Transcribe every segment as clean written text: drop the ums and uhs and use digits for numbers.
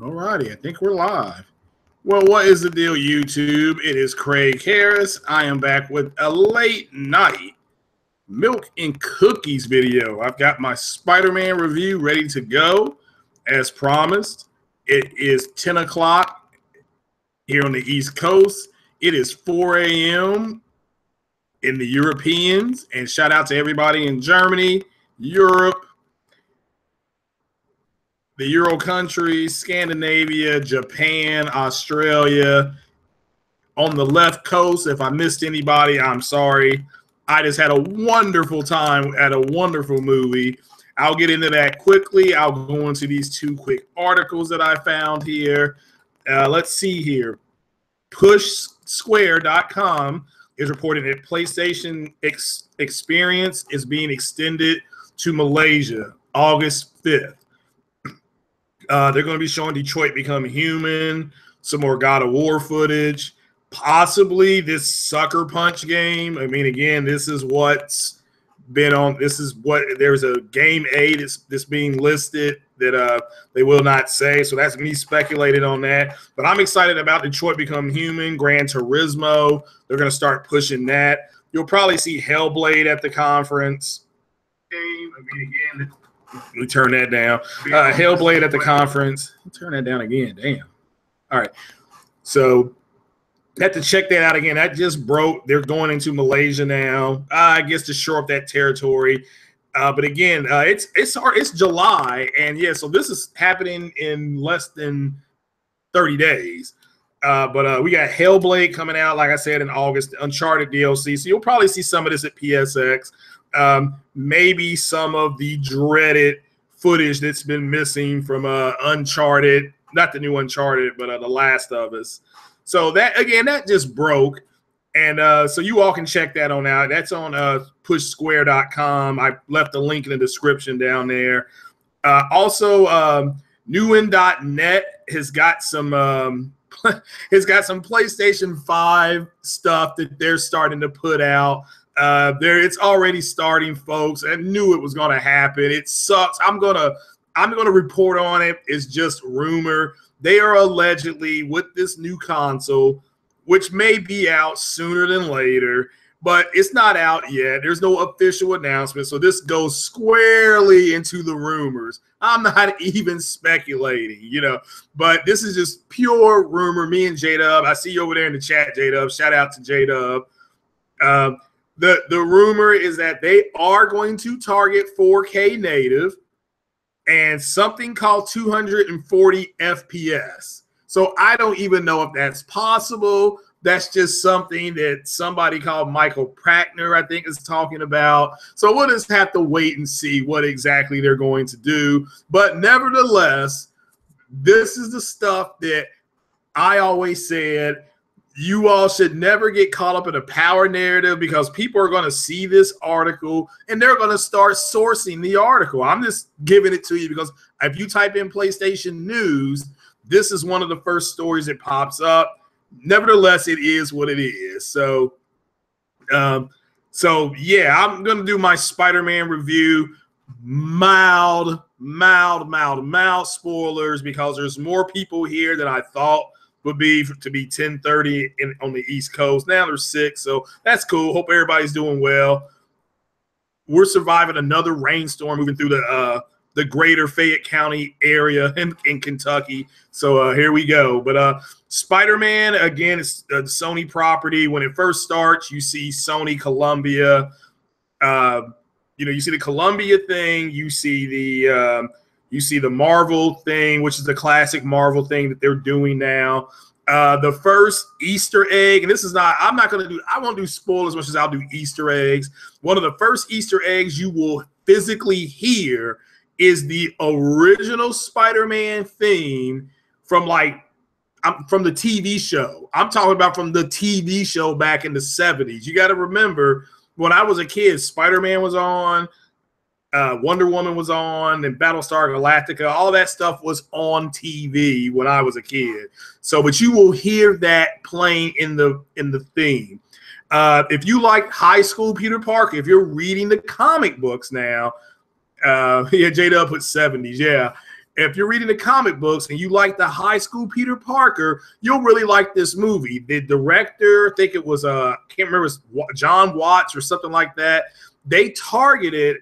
Alrighty, I think we're live. Well, what is the deal, YouTube? It is Craig Harris. I am back with a late night milk and cookies video. I've got my Spider-Man review ready to go, as promised. It is 10 o'clock here on the East Coast. It is 4 a.m. in the Europeans, and shout out to everybody in Germany, Europe, the Euro countries, Scandinavia, Japan, Australia. On the left coast, if I missed anybody, I'm sorry. I just had a wonderful time at a wonderful movie. I'll get into that quickly. I'll go into these two quick articles that I found here. Let's see here. PushSquare.com is reporting that PlayStation Experience is being extended to Malaysia August 5th. They're going to be showing Detroit Become Human, some more God of War footage, possibly this Sucker Punch game. I mean, again, this is what's been on. This is what there's a game A that's being listed that they will not say. So that's me speculating on that. But I'm excited about Detroit Become Human, Gran Turismo. They're going to start pushing that. You'll probably see Hellblade at the conference. I mean, again. Let me turn that down. Hellblade at the conference. Turn that down again. Damn. All right. So have to check that out again. That just broke. They're going into Malaysia now. I guess to shore up that territory. But again, it's July, and yeah. So this is happening in less than 30 days. But we got Hellblade coming out, like I said, in August. Uncharted DLC. So you'll probably see some of this at PSX. Maybe some of the dreaded footage that's been missing from Uncharted, not the new Uncharted, but The Last of Us. So that, again, that just broke. And so you all can check that on out. That's on pushsquare.com. I left the link in the description down there. Also, newen.net has got some PlayStation 5 stuff that they're starting to put out. It's already starting, folks. I knew it was going to happen. It sucks. I'm gonna report on it. It's just rumor. They are allegedly with this new console, which may be out sooner than later, but it's not out yet. There's no official announcement, so this goes squarely into the rumors. I'm not even speculating, but this is just pure rumor. Me and J-Dub, I see you over there in the chat, J-Dub. Shout out to J-Dub. The rumor is that they are going to target 4K native and something called 240 FPS. So I don't even know if that's possible. That's just something that somebody called Michael Prackner, I think, is talking about. So we'll just have to wait and see what exactly they're going to do. But nevertheless, this is the stuff that I always said. You all should never get caught up in a power narrative, because people are going to see this article and they're going to start sourcing the article. I'm just giving it to you because if you type in PlayStation News, this is one of the first stories that pops up. Nevertheless, it is what it is. So yeah, I'm going to do my Spider-Man review. Mild spoilers, because there's more people here than I thought would be to be 10:30 on the East Coast. Now there's 6, so that's cool. Hope everybody's doing well. We're surviving another rainstorm moving through the greater Fayette County area in Kentucky. So here we go. But Spider-Man, again, it's a Sony property. When it first starts, you see Sony Columbia. You see the Columbia thing. You see the Marvel thing, which is the classic Marvel thing that they're doing now. The first Easter egg, and this is not, I won't do spoilers as much as I'll do Easter eggs. One of the first Easter eggs you will physically hear is the original Spider-Man theme from the TV show. I'm talking about from the TV show back in the 70s. You got to remember, when I was a kid, Spider-Man was on, Wonder Woman was on, and Battlestar Galactica. All that stuff was on TV when I was a kid. So, but you will hear that playing in the theme. If you like high school Peter Parker, if you're reading the comic books now, yeah, J-Dub put 70s, yeah. If you're reading the comic books and you like the high school Peter Parker, you'll really like this movie. The director, I think it was can't remember, John Watts or something like that. They targeted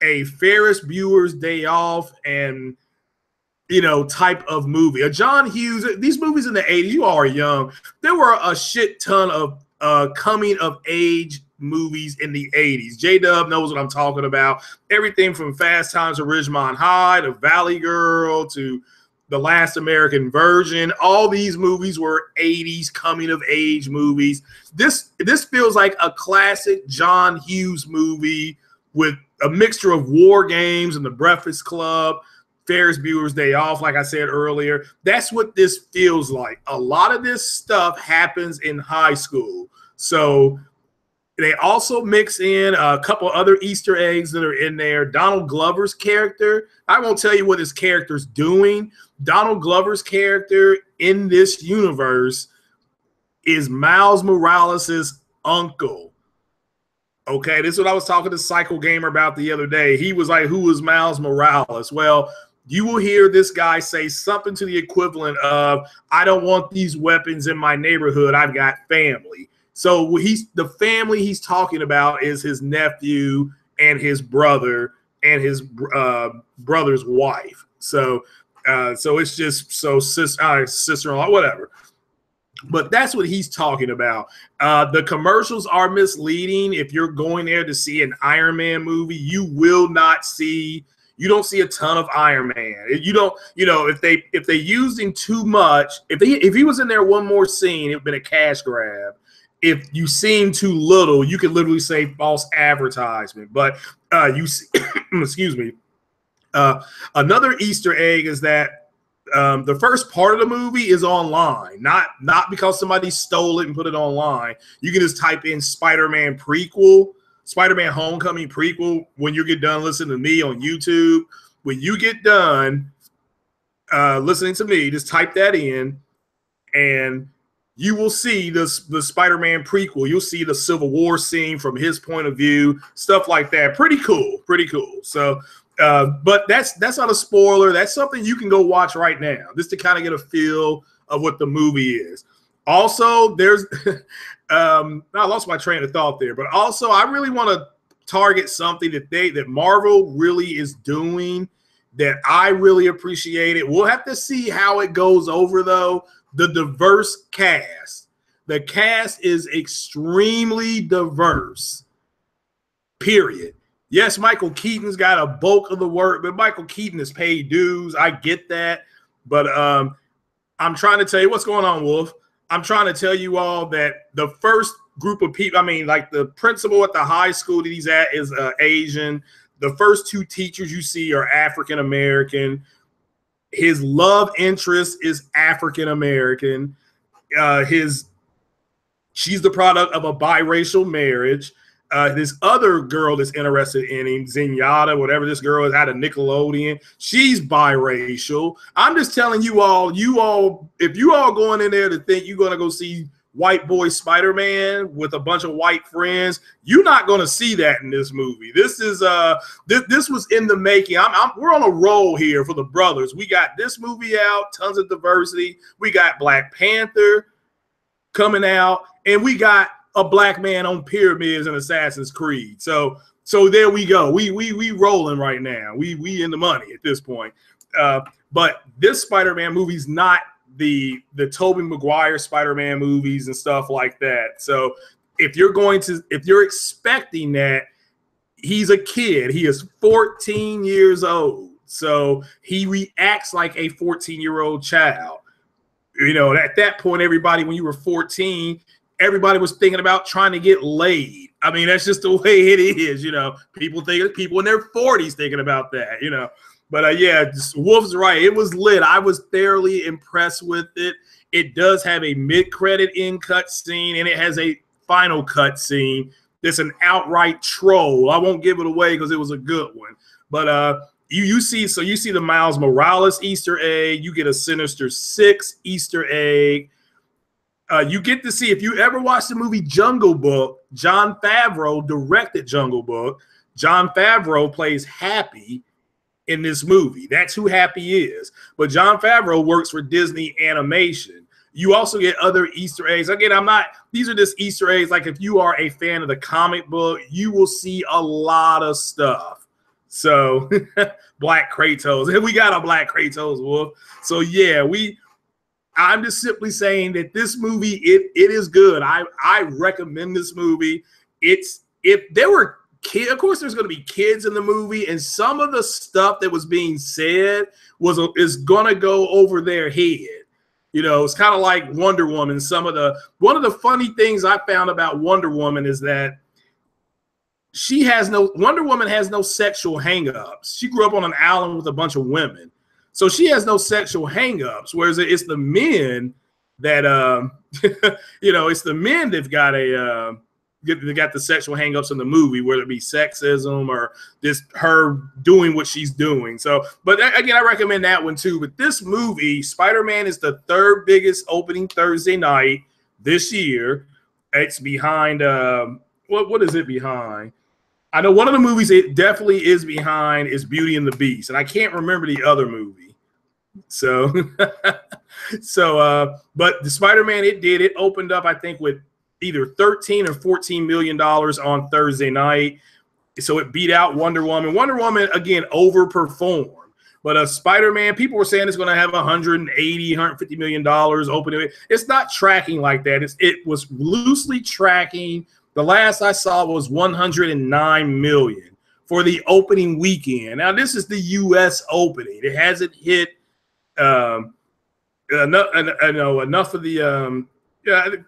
a Ferris Bueller's Day Off and type of movie. A John Hughes. These movies in the 80s, you all are young. There were a shit ton of coming of age movies in the 80s. J-Dub knows what I'm talking about. Everything from Fast Times at Ridgemont High to Valley Girl to The Last American Virgin. All these movies were 80s coming of age movies. This feels like a classic John Hughes movie with a mixture of War Games and The Breakfast Club, Ferris Bueller's Day Off, like I said earlier. That's what this feels like. A lot of this stuff happens in high school. So they also mix in a couple other Easter eggs that are in there. Donald Glover's character, I won't tell you what his character's doing. Donald Glover's character in this universe is Miles Morales' uncle. Okay, this is what I was talking to Psycho Gamer about the other day. He was like, who is Miles Morales? Well, you will hear this guy say something to the equivalent of, I don't want these weapons in my neighborhood. I've got family. So the family he's talking about is his nephew and his brother and his brother's wife. So it's just sister-in-law, whatever. But that's what he's talking about. The commercials are misleading. If you're going there to see an Iron Man movie, you don't see a ton of Iron Man. If they used him too much, if he was in there one more scene, it would have been a cash grab. If you seen too little, you could literally say false advertisement. But you see, excuse me. Another Easter egg is that the first part of the movie is online, not because somebody stole it and put it online. You can just type in Spider-Man prequel, Spider-Man Homecoming prequel. When you get done listening to me on YouTube, when you get done listening to me, just type that in, and you will see the Spider-Man prequel. You'll see the Civil War scene from his point of view, stuff like that. Pretty cool. So, but that's not a spoiler. That's something you can go watch right now, just to kind of get a feel of what the movie is. Also, there's I lost my train of thought there, but also I really want to target something that Marvel really is doing that I really appreciate it. We'll have to see how it goes over, though. The diverse cast. The cast is extremely diverse, period. Yes, Michael Keaton's got a bulk of the work, but Michael Keaton is paid dues. I get that. But I'm trying to tell you what's going on, Wolf. I'm trying to tell you all that the first group of people, like the principal at the high school that he's at is Asian. The first two teachers you see are African-American. His love interest is African-American. She's the product of a biracial marriage. This other girl that's interested in him, Zenyatta, whatever this girl is, out of Nickelodeon, she's biracial. I'm just telling you all, if you all going in there to think you're going to go see white boy Spider-Man with a bunch of white friends, you're not going to see that in this movie. This is this was in the making. We're on a roll here for the brothers. We got this movie out, tons of diversity. We got Black Panther coming out, and we got a black man on pyramids in Assassin's Creed. So there we go. We rolling right now. We in the money at this point. But this Spider-Man movie's not the Tobey Maguire Spider-Man movies and stuff like that. So if you're expecting that, he's a kid. He is 14 years old. So he reacts like a 14-year-old child. At that point, everybody, when you were 14, everybody was thinking about trying to get laid. That's just the way it is. People in their 40s thinking about that, But yeah, Wolf's right. It was lit. I was thoroughly impressed with it. It does have a mid-credit end cut scene, and it has a final cut scene that's an outright troll. I won't give it away because it was a good one. But you see the Miles Morales Easter egg. You get a Sinister Six Easter egg. You get to see, if you ever watched the movie Jungle Book, Jon Favreau directed Jungle Book. Jon Favreau plays Happy in this movie. That's who Happy is. But Jon Favreau works for Disney Animation. You also get other Easter eggs. Again, these are just Easter eggs. Like if you are a fan of the comic book, you will see a lot of stuff. So Black Kratos. And we got a Black Kratos, Wolf. So yeah, I'm just simply saying that this movie, it is good. I recommend this movie. If there were kids, of course there's going to be kids in the movie, and some of the stuff that was being said is going to go over their head. You know, it's kind of like Wonder Woman. One of the funny things I found about Wonder Woman is that Wonder Woman has no sexual hangups. She grew up on an island with a bunch of women. So she has no sexual hangups, whereas it's the men that, it's the men that've got the sexual hangups in the movie, whether it be sexism or just her doing what she's doing. So, but again, I recommend that one too. But this movie, Spider-Man, is the third biggest opening Thursday night this year. It's behind, what is it behind? I know one of the movies it definitely is behind is Beauty and the Beast, and I can't remember the other movie. So, but the Spider-Man, it opened up, I think, with either 13 or 14 million dollars on Thursday night. So it beat out Wonder Woman. Wonder Woman, again, overperformed. But Spider-Man, people were saying it's going to have 180, 150 million dollars opening. It's not tracking like that. It was loosely tracking. The last I saw was 109 million for the opening weekend. Now, this is the U.S. opening. It hasn't hit enough of the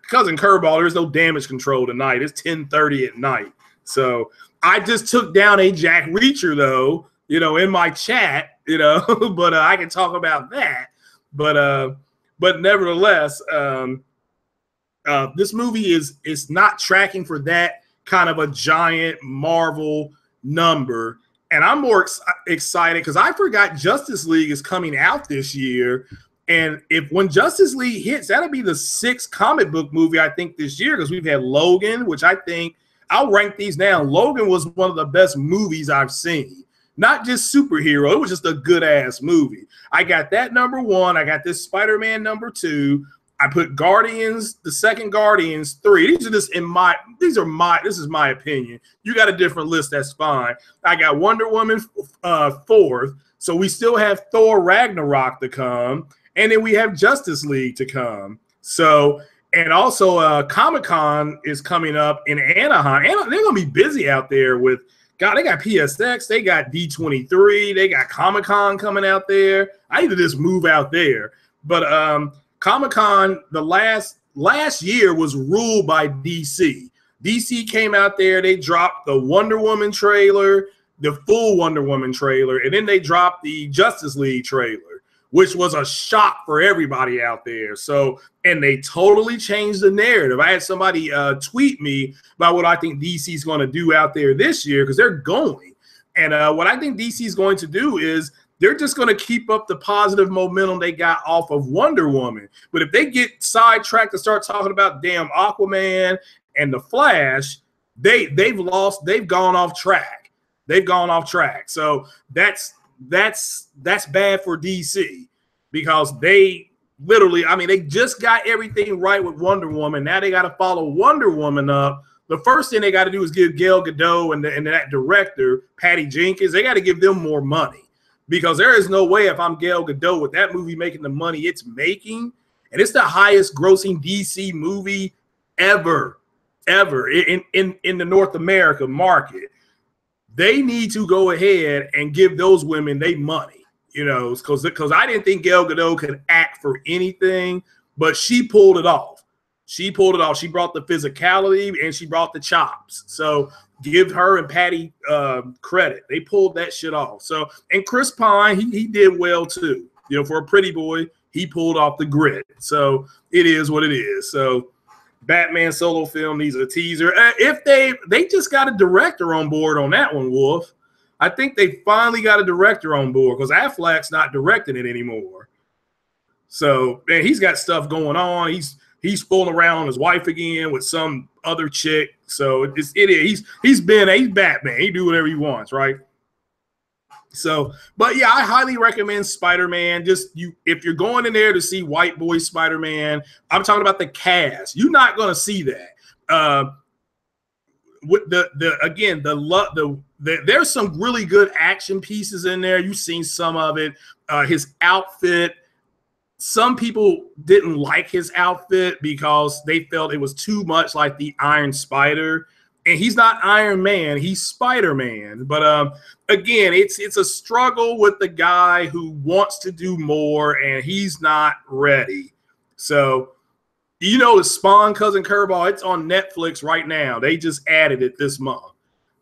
Cousin Curveball. There's no damage control tonight. It's 10:30 at night. So I just took down a Jack Reacher, though, in my chat, but I can talk about that. But nevertheless, this movie is not tracking for that kind of a giant Marvel number. And I'm more excited because I forgot Justice League is coming out this year. And when Justice League hits, that'll be the 6th comic book movie, I think, this year, because we've had Logan, which I think I'll rank these down. Logan was one of the best movies I've seen. Not just superhero. It was just a good-ass movie. I got that number 1. I got this Spider-Man number 2. I put Guardians, the second Guardians 3. This is my opinion. You got a different list, that's fine. I got Wonder Woman 4th. So we still have Thor Ragnarok to come. And then we have Justice League to come. So, and also Comic-Con is coming up in Anaheim. They're going to be busy out there with, God, they got PSX, they got D23, they got Comic-Con coming out there. I need to just move out there. But Comic-Con, the last year was ruled by DC. DC came out there, they dropped the Wonder Woman trailer, the full Wonder Woman trailer, and then they dropped the Justice League trailer, which was a shock for everybody out there. So, and they totally changed the narrative. I had somebody tweet me about what I think DC is going to do out there this year, because they're going. And what I think DC is going to do is they're just going to keep up the positive momentum they got off of Wonder Woman. But if they get sidetracked and start talking about damn Aquaman and the Flash, they've gone off track. They've gone off track. So that's bad for DC, because they literally, they just got everything right with Wonder Woman. Now they got to follow Wonder Woman up. The first thing they got to do is give Gal Gadot and that director, Patty Jenkins, they got to give them more money, because there is no way if I'm Gal Gadot with that movie making the money it's making, and it's the highest grossing DC movie ever in the North America market. They need to go ahead and give those women their money, because I didn't think Gal Gadot could act for anything, but she pulled it off. She pulled it off. She brought the physicality and she brought the chops. So give her and Patty credit. They pulled that shit off. So, and Chris Pine, he did well too. For a pretty boy, he pulled off the grit. So it is what it is. So Batman solo film needs a teaser. If they just got a director on board on that one, Wolf. I think they finally got a director on board, because Affleck's not directing it anymore. So, man, he's got stuff going on. He's fooling around on his wife again with some other chick. So he's Batman. He do whatever he wants, right? So, but yeah, I highly recommend Spider-Man. Just if you're going in there to see white boy Spider-Man, I'm talking about the cast. You're not going to see that. With there's some really good action pieces in there. You've seen some of it. His outfit. Some people didn't like his outfit because they felt it was too much like the Iron Spider. And he's not Iron Man, he's Spider-Man. But again, it's a struggle with the guy who wants to do more and he's not ready. So, you know, the Spawn Cousin Curveball, it's on Netflix right now. They just added it this month.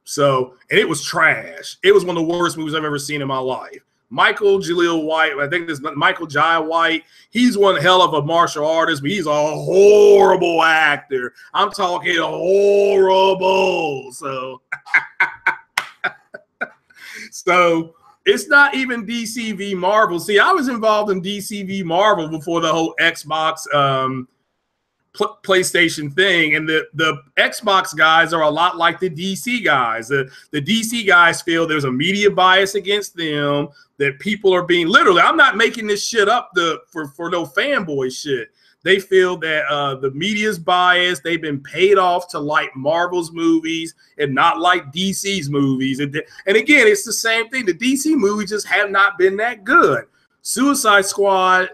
So, and it was trash. It was one of the worst movies I've ever seen in my life. Michael Jaleel White, I think this Michael Jai White, he's one hell of a martial artist, but he's a horrible actor. I'm talking horrible. So, so it's not even DC v Marvel. See, I was involved in DC v Marvel before the whole Xbox PlayStation thing, and the Xbox guys are a lot like the DC guys. The DC guys feel there's a media bias against them, that people are being literally, I'm not making this shit up for no fanboy shit. They feel that the media's biased. They've been paid off to like Marvel's movies and not like DC's movies. And again, it's the same thing. The DC movies just have not been that good. Suicide Squad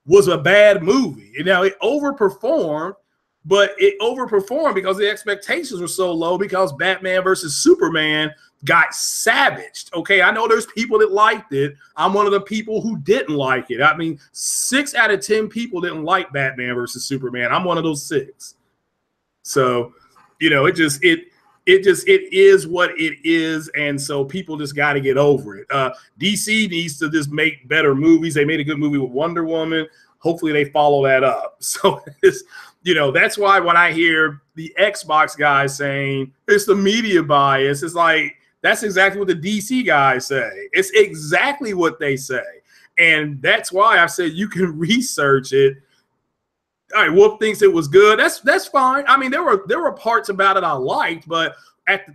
was a bad movie. And now it overperformed, but it overperformed because the expectations were so low because Batman versus Superman got savaged. Okay, I know there's people that liked it. I'm one of the people who didn't like it. I mean, 6 out of 10 people didn't like Batman versus Superman. I'm one of those 6. So, you know, it is what it is, and so people just got to get over it. DC needs to just make better movies. They made a good movie with Wonder Woman. Hopefully they follow that up. So it's, you know, that's why when I hear the Xbox guys saying it's the media bias, it's like, that's exactly what the DC guys say. It's exactly what they say. And that's why I said you can research it. All right, Wolf thinks it was good. That's fine. I mean, there were parts about it I liked, but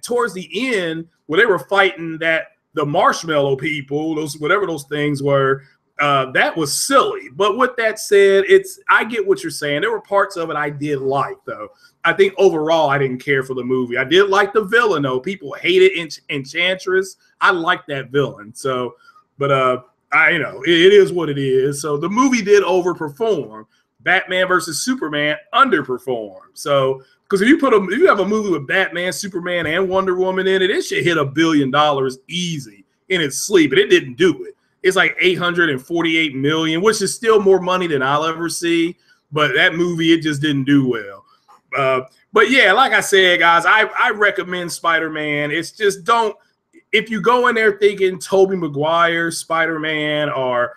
towards the end, where they were fighting the marshmallow people, whatever those things were, that was silly. But with that said, I get what you're saying. There were parts of it I did like, though. I think overall I didn't care for the movie. I did like the villain, though. People hated Enchantress. I like that villain. So, but you know, it is what it is. So the movie did overperform. Batman versus Superman underperformed. So, because if you have a movie with Batman, Superman, and Wonder Woman in it, it should hit $1 billion easy in its sleep, and it didn't do it. It's like $848 million, which is still more money than I'll ever see. But that movie, it just didn't do well. But yeah, like I said, guys, I recommend Spider-Man. It's just if you go in there thinking Tobey Maguire, Spider-Man, or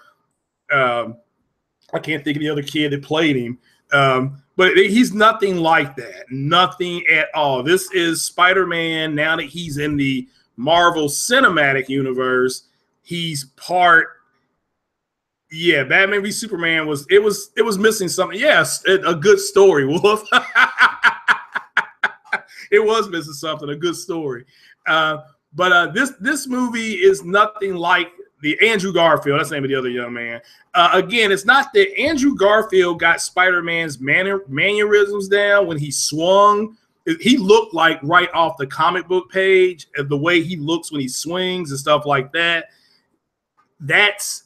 I can't think of the other kid that played him. But he's nothing like that. Nothing at all. This is Spider-Man now that he's in the Marvel Cinematic Universe. He's part. Yeah, Batman v Superman was missing something. Yes, a good story, Wolf. It was missing something, a good story. But this movie is nothing like the Andrew Garfield. That's the name of the other young man. Again, it's not that Andrew Garfield got Spider-Man's mannerisms down when he swung. He looked like right off the comic book page, the way he looks when he swings and stuff like that. That's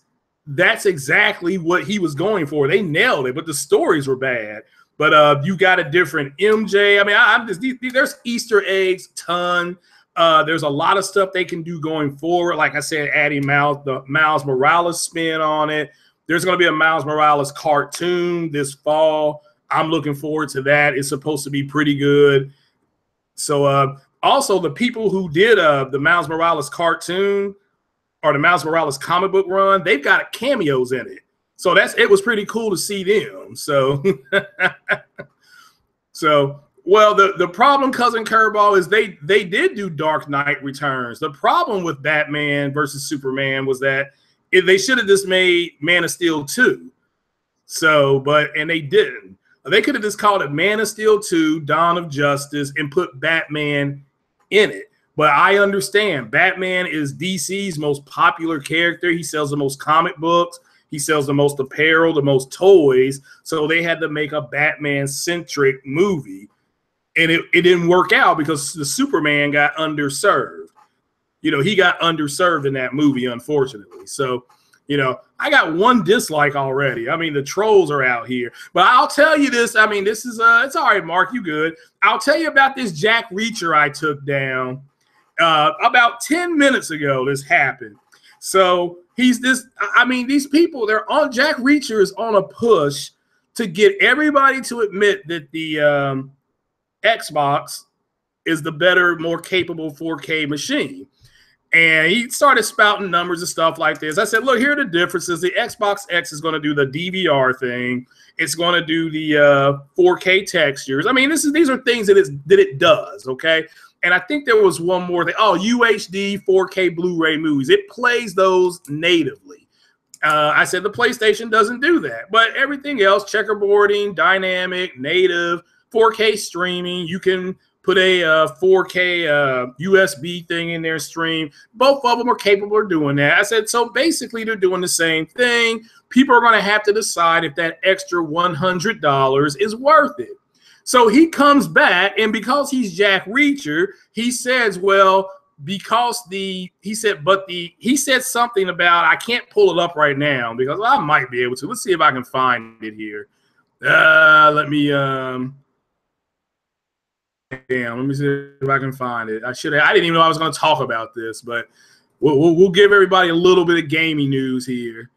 exactly what he was going for. They nailed it, but the stories were bad. But you got a different MJ. I mean, there's Easter eggs, ton. There's a lot of stuff they can do going forward. Like I said, adding the Miles Morales spin on it. There's going to be a Miles Morales cartoon this fall. I'm looking forward to that. It's supposed to be pretty good. So also the people who did the Miles Morales cartoon or the Miles Morales comic book run, they've got cameos in it. So it was pretty cool to see them. So, well, the problem, Cousin Curveball, is they did do Dark Knight Returns. The problem with Batman versus Superman was that they should have just made Man of Steel 2. And they didn't. They could have just called it Man of Steel 2, Dawn of Justice, and put Batman in it. But I understand Batman is DC's most popular character. He sells the most comic books. He sells the most apparel, the most toys. So they had to make a Batman-centric movie. And it didn't work out because the Superman got underserved. You know, he got underserved in that movie, unfortunately. So, you know, I got one dislike already. I mean, the trolls are out here. But I'll tell you this. I mean, this is, it's all right, Mark, you good. I'll tell you about this Jack Reacher I took down. About 10 minutes ago, this happened. So these people, they're on, Jack Reacher is on a push to get everybody to admit that the Xbox is the better, more capable 4K machine. And he started spouting numbers and stuff like this. I said, look, here are the differences. The Xbox X is going to do the DVR thing. It's going to do the 4K textures. I mean, these are things that it does, okay? And I think there was one more thing. Oh, UHD 4K Blu-ray movies. It plays those natively. I said the PlayStation doesn't do that. But everything else, checkerboarding, dynamic, native, 4K streaming, you can put a 4K USB thing in there, stream. Both of them are capable of doing that. I said, so basically they're doing the same thing. People are going to have to decide if that extra $100 is worth it. So he comes back, and because he's Jack Reacher, he says, well, because he said something about, I can't pull it up right now because I might be able to. Let's see if I can find it here. Let me see if I can find it. I didn't even know I was going to talk about this, but we'll give everybody a little bit of gaming news here.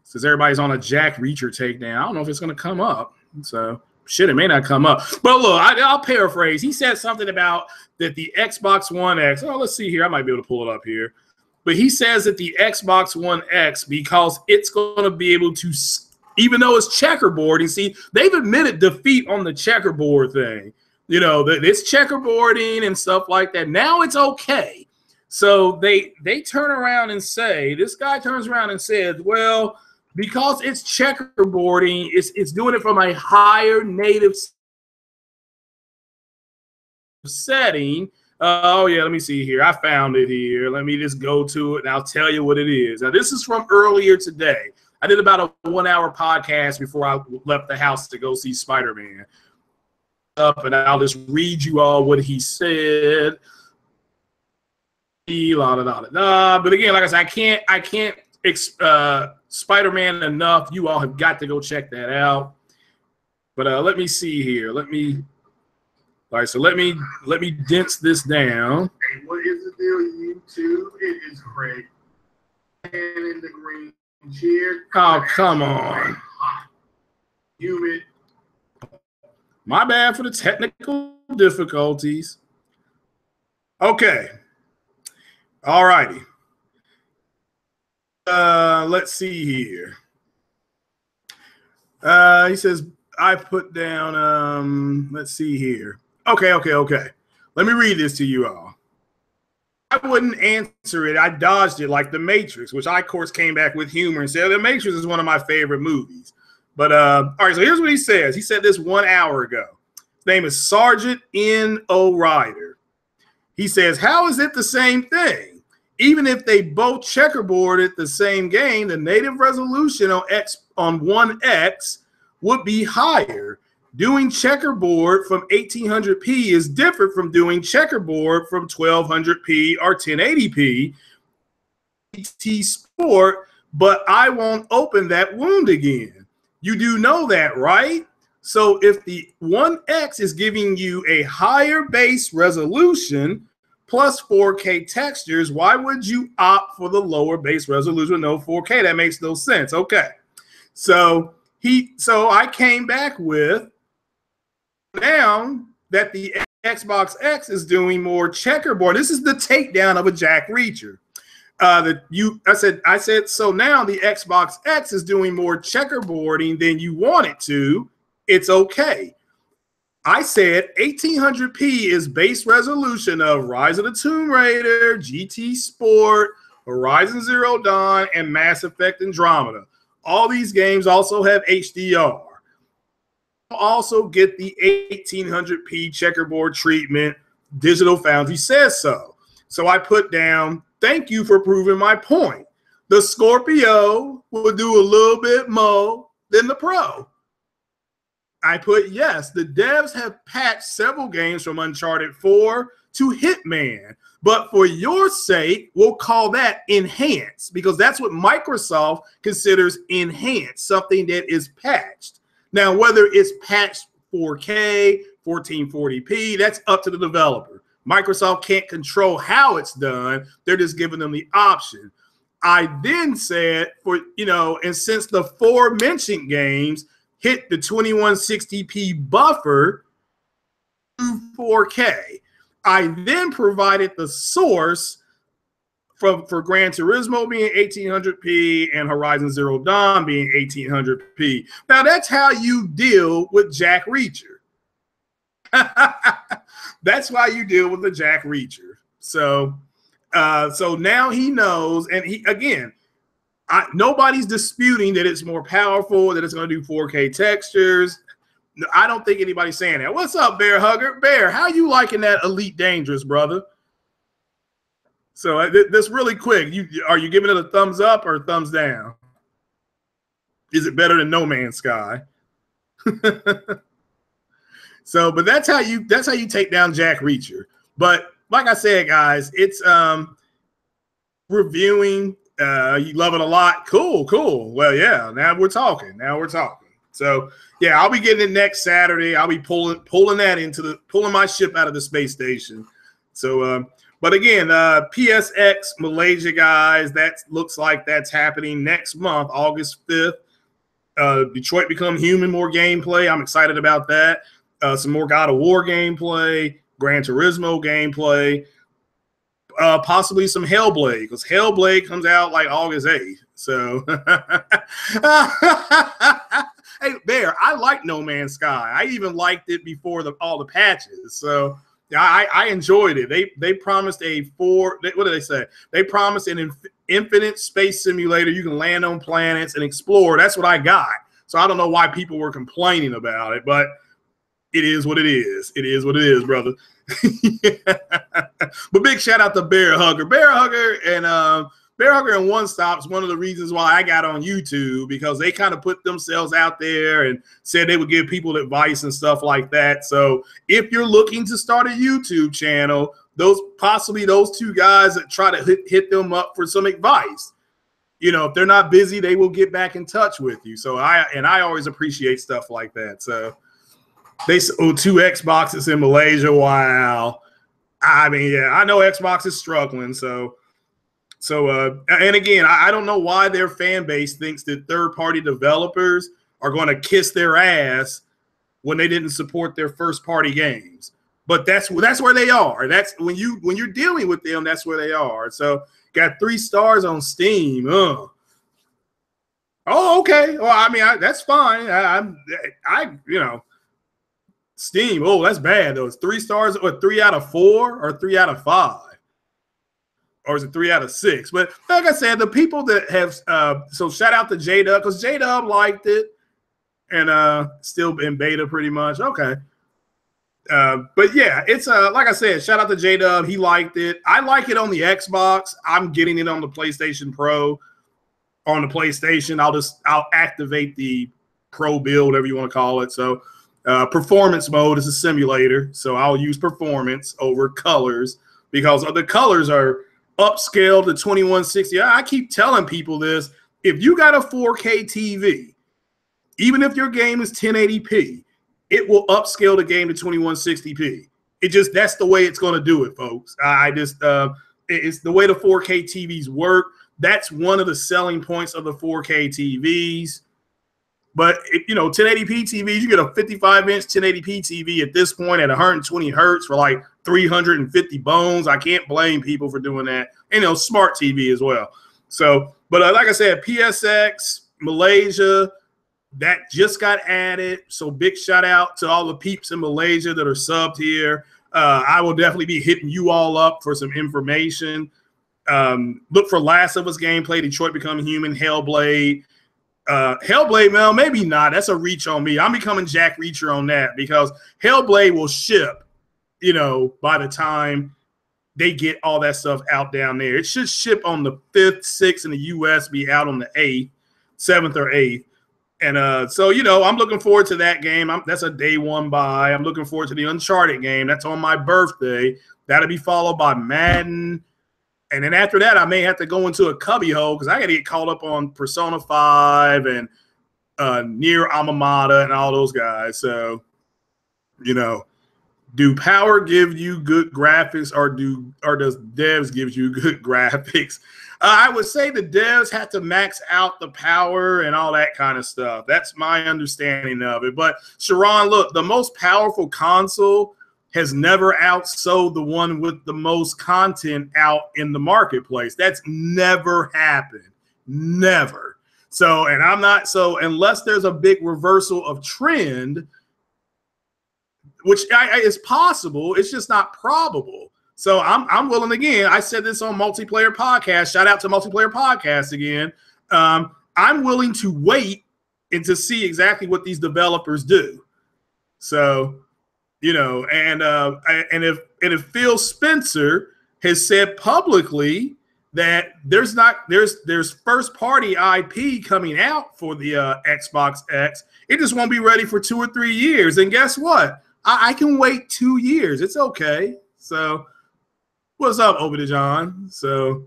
Since everybody's on a Jack Reacher takedown, I don't know if it's going to come up. So shit, it may not come up. But look, I'll paraphrase. He said something about that the Xbox One X. Oh, let's see here. I might be able to pull it up here. But he says that the Xbox One X, because it's going to be able to, even though it's checkerboarding, see, they've admitted defeat on the checkerboard thing. You know, it's checkerboarding and stuff like that. Now it's okay. So they turn around and say, this guy turns around and says, well, because it's checkerboarding, it's doing it from a higher native setting. Oh, yeah, let me see here. I found it here. Let me just go to it, and I'll tell you what it is. Now, this is from earlier today. I did about a 1-hour podcast before I left the house to go see Spiderman. And I'll just read you all what he said. But again, like I said, I can't Spider-Man enough. You all have got to go check that out. But let me see here. All right, so let me dense this down. Hey, what is the deal, YouTube? It is Craig. And in the green chair. Oh, come on. Humid. My bad for the technical difficulties. Okay. All righty. Let's see here. He says, I put down, let's see here. Okay. Let me read this to you all. I wouldn't answer it. I dodged it like The Matrix, which I, of course, came back with humor and said, The Matrix is one of my favorite movies. But, all right, so here's what he says. He said this 1 hour ago. His name is Sergeant N.O. Ryder. He says, how is it the same thing? Even if they both checkerboarded the same game, the native resolution on 1X would be higher. Doing checkerboard from 1800p is different from doing checkerboard from 1200p or 1080p. Sport, but I won't open that wound again. You do know that, right? So if the 1X is giving you a higher base resolution plus 4K textures, why would you opt for the lower base resolution? No 4K. That makes no sense. Okay. So I came back with, now that the Xbox X is doing more checkerboard. This is the takedown of a Jack Reacher. I said, so now the Xbox X is doing more checkerboarding than you want it to. It's okay. I said 1800p is base resolution of Rise of the Tomb Raider, GT Sport, Horizon Zero Dawn, and Mass Effect Andromeda. All these games also have HDR. Also get the 1800p checkerboard treatment Digital Foundry says so. So I put down, thank you for proving my point. The Scorpio will do a little bit more than the Pro. I put, yes, the devs have patched several games from Uncharted 4 to Hitman. But for your sake, we'll call that enhanced, because that's what Microsoft considers enhanced, something that is patched. Now, whether it's patched 4K, 1440p, that's up to the developer. Microsoft can't control how it's done. They're just giving them the option. I then said, and since the aforementioned games hit the 2160p buffer to 4K, I then provided the source for Gran Turismo being 1800p and Horizon Zero Dawn being 1800p. Now, that's how you deal with Jack Reacher. That's why you deal with the Jack Reacher. So now he knows, and nobody's disputing that it's more powerful, that it's going to do 4K textures. I don't think anybody's saying that. What's up, Bear Hugger? Bear, how you liking that Elite Dangerous, brother? So this really quick. Are you giving it a thumbs up or a thumbs down? Is it better than No Man's Sky? So, but that's how you take down Jack Reacher. But like I said, guys, it's reviewing. You love it a lot. Cool. Well, yeah. Now we're talking. So yeah, I'll be getting it next Saturday. I'll be pulling my ship out of the space station. So, but again, PSX Malaysia, guys, that looks like that's happening next month, August 5th. Detroit Become Human, more gameplay. I'm excited about that. Some more God of War gameplay, Gran Turismo gameplay, possibly some Hellblade, because Hellblade comes out like August 8th. So, hey, Bear, I like No Man's Sky. I even liked it before all the patches. So, I enjoyed it. They promised what did they say? They promised an infinite space simulator. You can land on planets and explore. That's what I got. So I don't know why people were complaining about it, but it is what it is. It is what it is, brother. But big shout out to Bear Hugger. Bear Hugger and One Stop's one of the reasons why I got on YouTube, because they kind of put themselves out there and said they would give people advice and stuff like that. So if you're looking to start a YouTube channel, those two guys that try to hit them up for some advice. If they're not busy, they will get back in touch with you. So I always appreciate stuff like that. So they 2 Xboxes in Malaysia. Wow. I mean, yeah, I know Xbox is struggling. So and again, I don't know why their fan base thinks that third-party developers are going to kiss their ass when they didn't support their first-party games. But that's where they are. That's when you're dealing with them, that's where they are. So got 3 stars on Steam. Oh, okay. Well, I mean, that's fine. Steam. Oh, that's bad though. It's 3 stars, or 3 out of 4, or 3 out of 5, or is it 3 out of 6? But like I said, the people that have so shout out to J-Dub, because J-Dub liked it and still in beta pretty much. Okay. But yeah, it's like I said, shout out to J-Dub. He liked it. I like it on the Xbox. I'm getting it on the PlayStation Pro. On the PlayStation, I'll activate the Pro build, whatever you want to call it. So performance mode is a simulator, so I'll use performance over colors, because the colors are upscaled to 2160. I keep telling people this. If you got a 4K TV, even if your game is 1080p, it will upscale the game to 2160p. That's the way it's going to do it, folks. It's the way the 4K TVs work. That's one of the selling points of the 4K TVs. But 1080p TVs, you get a 55-inch 1080p TV at this point at 120 hertz for like 350 bones. I can't blame people for doing that. And smart TV as well. So, but like I said, PSX Malaysia, that just got added. So big shout out to all the peeps in Malaysia that are subbed here. I will definitely be hitting you all up for some information. Look for Last of Us gameplay, Detroit Become Human, Hellblade. Hellblade, man, maybe not. That's a reach on me. I'm becoming Jack Reacher on that, because Hellblade will ship. by the time they get all that stuff out down there. It should ship on the 5th, 6th in the US, be out on the 8th, 7th or 8th. And so, I'm looking forward to that game. That's a day one buy. I'm looking forward to the Uncharted game. That's on my birthday. That'll be followed by Madden. And then after that, I may have to go into a cubbyhole because I got to get caught up on Persona 5 and Nier Automata and all those guys. So, do Power give you good graphics or does devs give you good graphics? I would say the devs have to max out the power and all that kind of stuff. That's my understanding of it. But Sharon, look, the most powerful console has never outsold the one with the most content out in the marketplace. That's never happened. Never. So, and unless there's a big reversal of trend, which is possible, it's just not probable. So I'm willing, again, I said this on Multiplayer Podcast, shout out to Multiplayer Podcast again. I'm willing to wait and to see exactly what these developers do. So, and if Phil Spencer has said publicly that there's first party IP coming out for the Xbox X, it just won't be ready for 2 or 3 years. And guess what? I can wait 2 years. It's okay. So what's up, Obadiah John? So,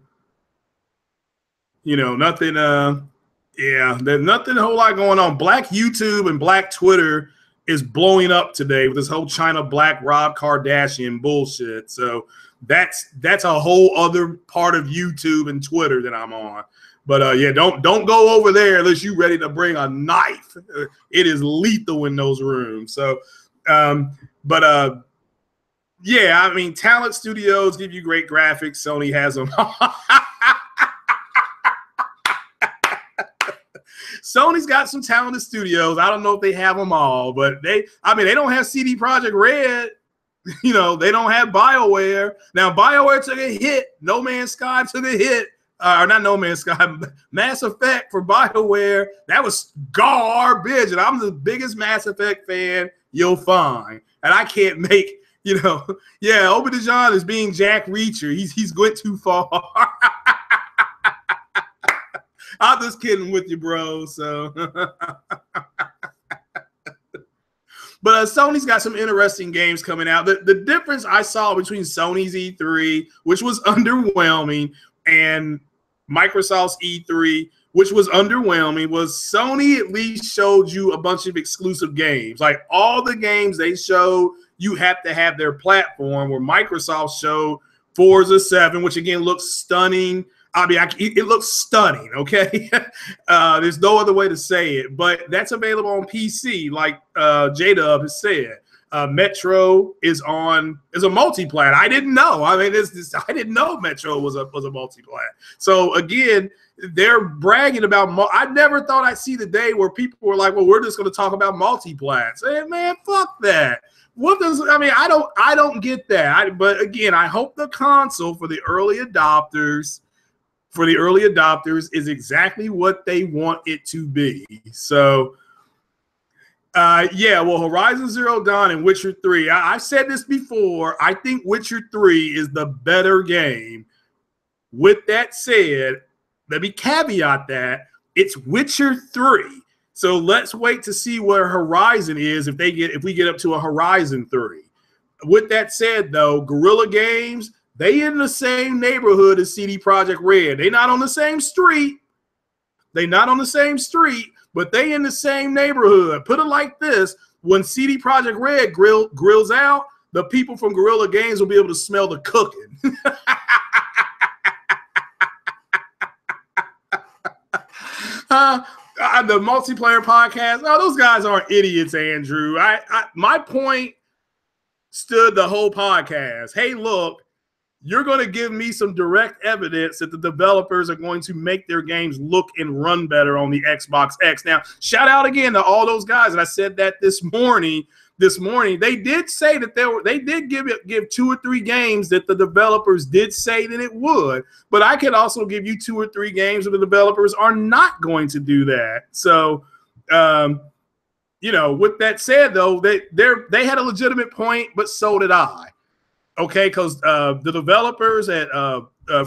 nothing, there's nothing a whole lot going on. Black YouTube and Black Twitter is blowing up today with this whole China Black Rob Kardashian bullshit. So that's a whole other part of YouTube and Twitter that I'm on. But don't go over there unless you're ready to bring a knife. It is lethal in those rooms. So, Talent Studios give you great graphics. Sony has them. Sony's got some talented studios. I don't know if they have them all, but they don't have CD Projekt Red. They don't have BioWare. Now, BioWare took a hit. No Man's Sky took a hit. Or not No Man's Sky, Mass Effect for BioWare. That was garbage. And I'm the biggest Mass Effect fan you'll find. And I can't make, Obadiah John is being Jack Reacher. He's going too far. I'm just kidding with you, bro. So, but Sony's got some interesting games coming out. The difference I saw between Sony's E3, which was underwhelming, and Microsoft's E3, which was underwhelming, was Sony at least showed you a bunch of exclusive games. Like all the games they showed, you have to have their platform, where Microsoft showed Forza 7, which again looks stunning. It looks stunning, okay? There's no other way to say it, but that's available on PC, like J-Dub has said. Metro is a multiplat. I didn't know. I didn't know Metro was a multiplat. So again, they're bragging about. I never thought I'd see the day where people were like, "Well, we're just going to talk about multiplats." Hey, man, fuck that. I don't get that. But again, I hope the console for the early adopters. Is exactly what they want it to be. So, Horizon Zero Dawn and Witcher 3. I've said this before. I think Witcher 3 is the better game. With that said, let me caveat that it's Witcher 3. So let's wait to see where Horizon is if we get up to a Horizon 3. With that said, though, Guerrilla Games, they in the same neighborhood as CD Projekt Red. They not on the same street. But they in the same neighborhood. Put it like this: when CD Projekt Red grills out, the people from Guerrilla Games will be able to smell the cooking. The Multiplayer Podcast. Oh, those guys aren't idiots, Andrew. My point stood the whole podcast. Hey, look. You're going to give me some direct evidence that the developers are going to make their games look and run better on the Xbox X. Now, shout out again to all those guys. And I said that this morning, they did say that they did give 2 or 3 games that the developers did say that it would. But I could also give you 2 or 3 games where the developers are not going to do that. So, with that said, though, they had a legitimate point, but so did I. Okay, because the developers at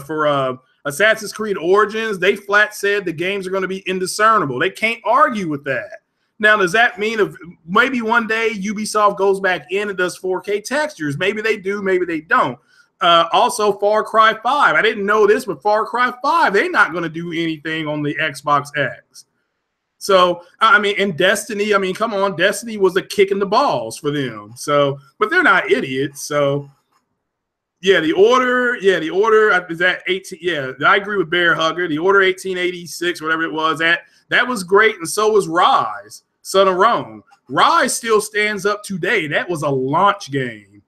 for Assassin's Creed Origins, they flat said the games are going to be indiscernible. They can't argue with that. Now, does that mean if maybe one day Ubisoft goes back in and does 4K textures? Maybe they do, maybe they don't. Also, Far Cry 5. I didn't know this, but Far Cry 5, they're not going to do anything on the Xbox X. So, I mean, and Destiny, I mean, come on, Destiny was a kick in the balls for them. So, but they're not idiots. So, yeah, the order is that 18. Yeah, I agree with Bear Hugger. The order 1886, whatever it was, that was great, and so was Rise, Son of Rome. Rise still stands up today. That was a launch game.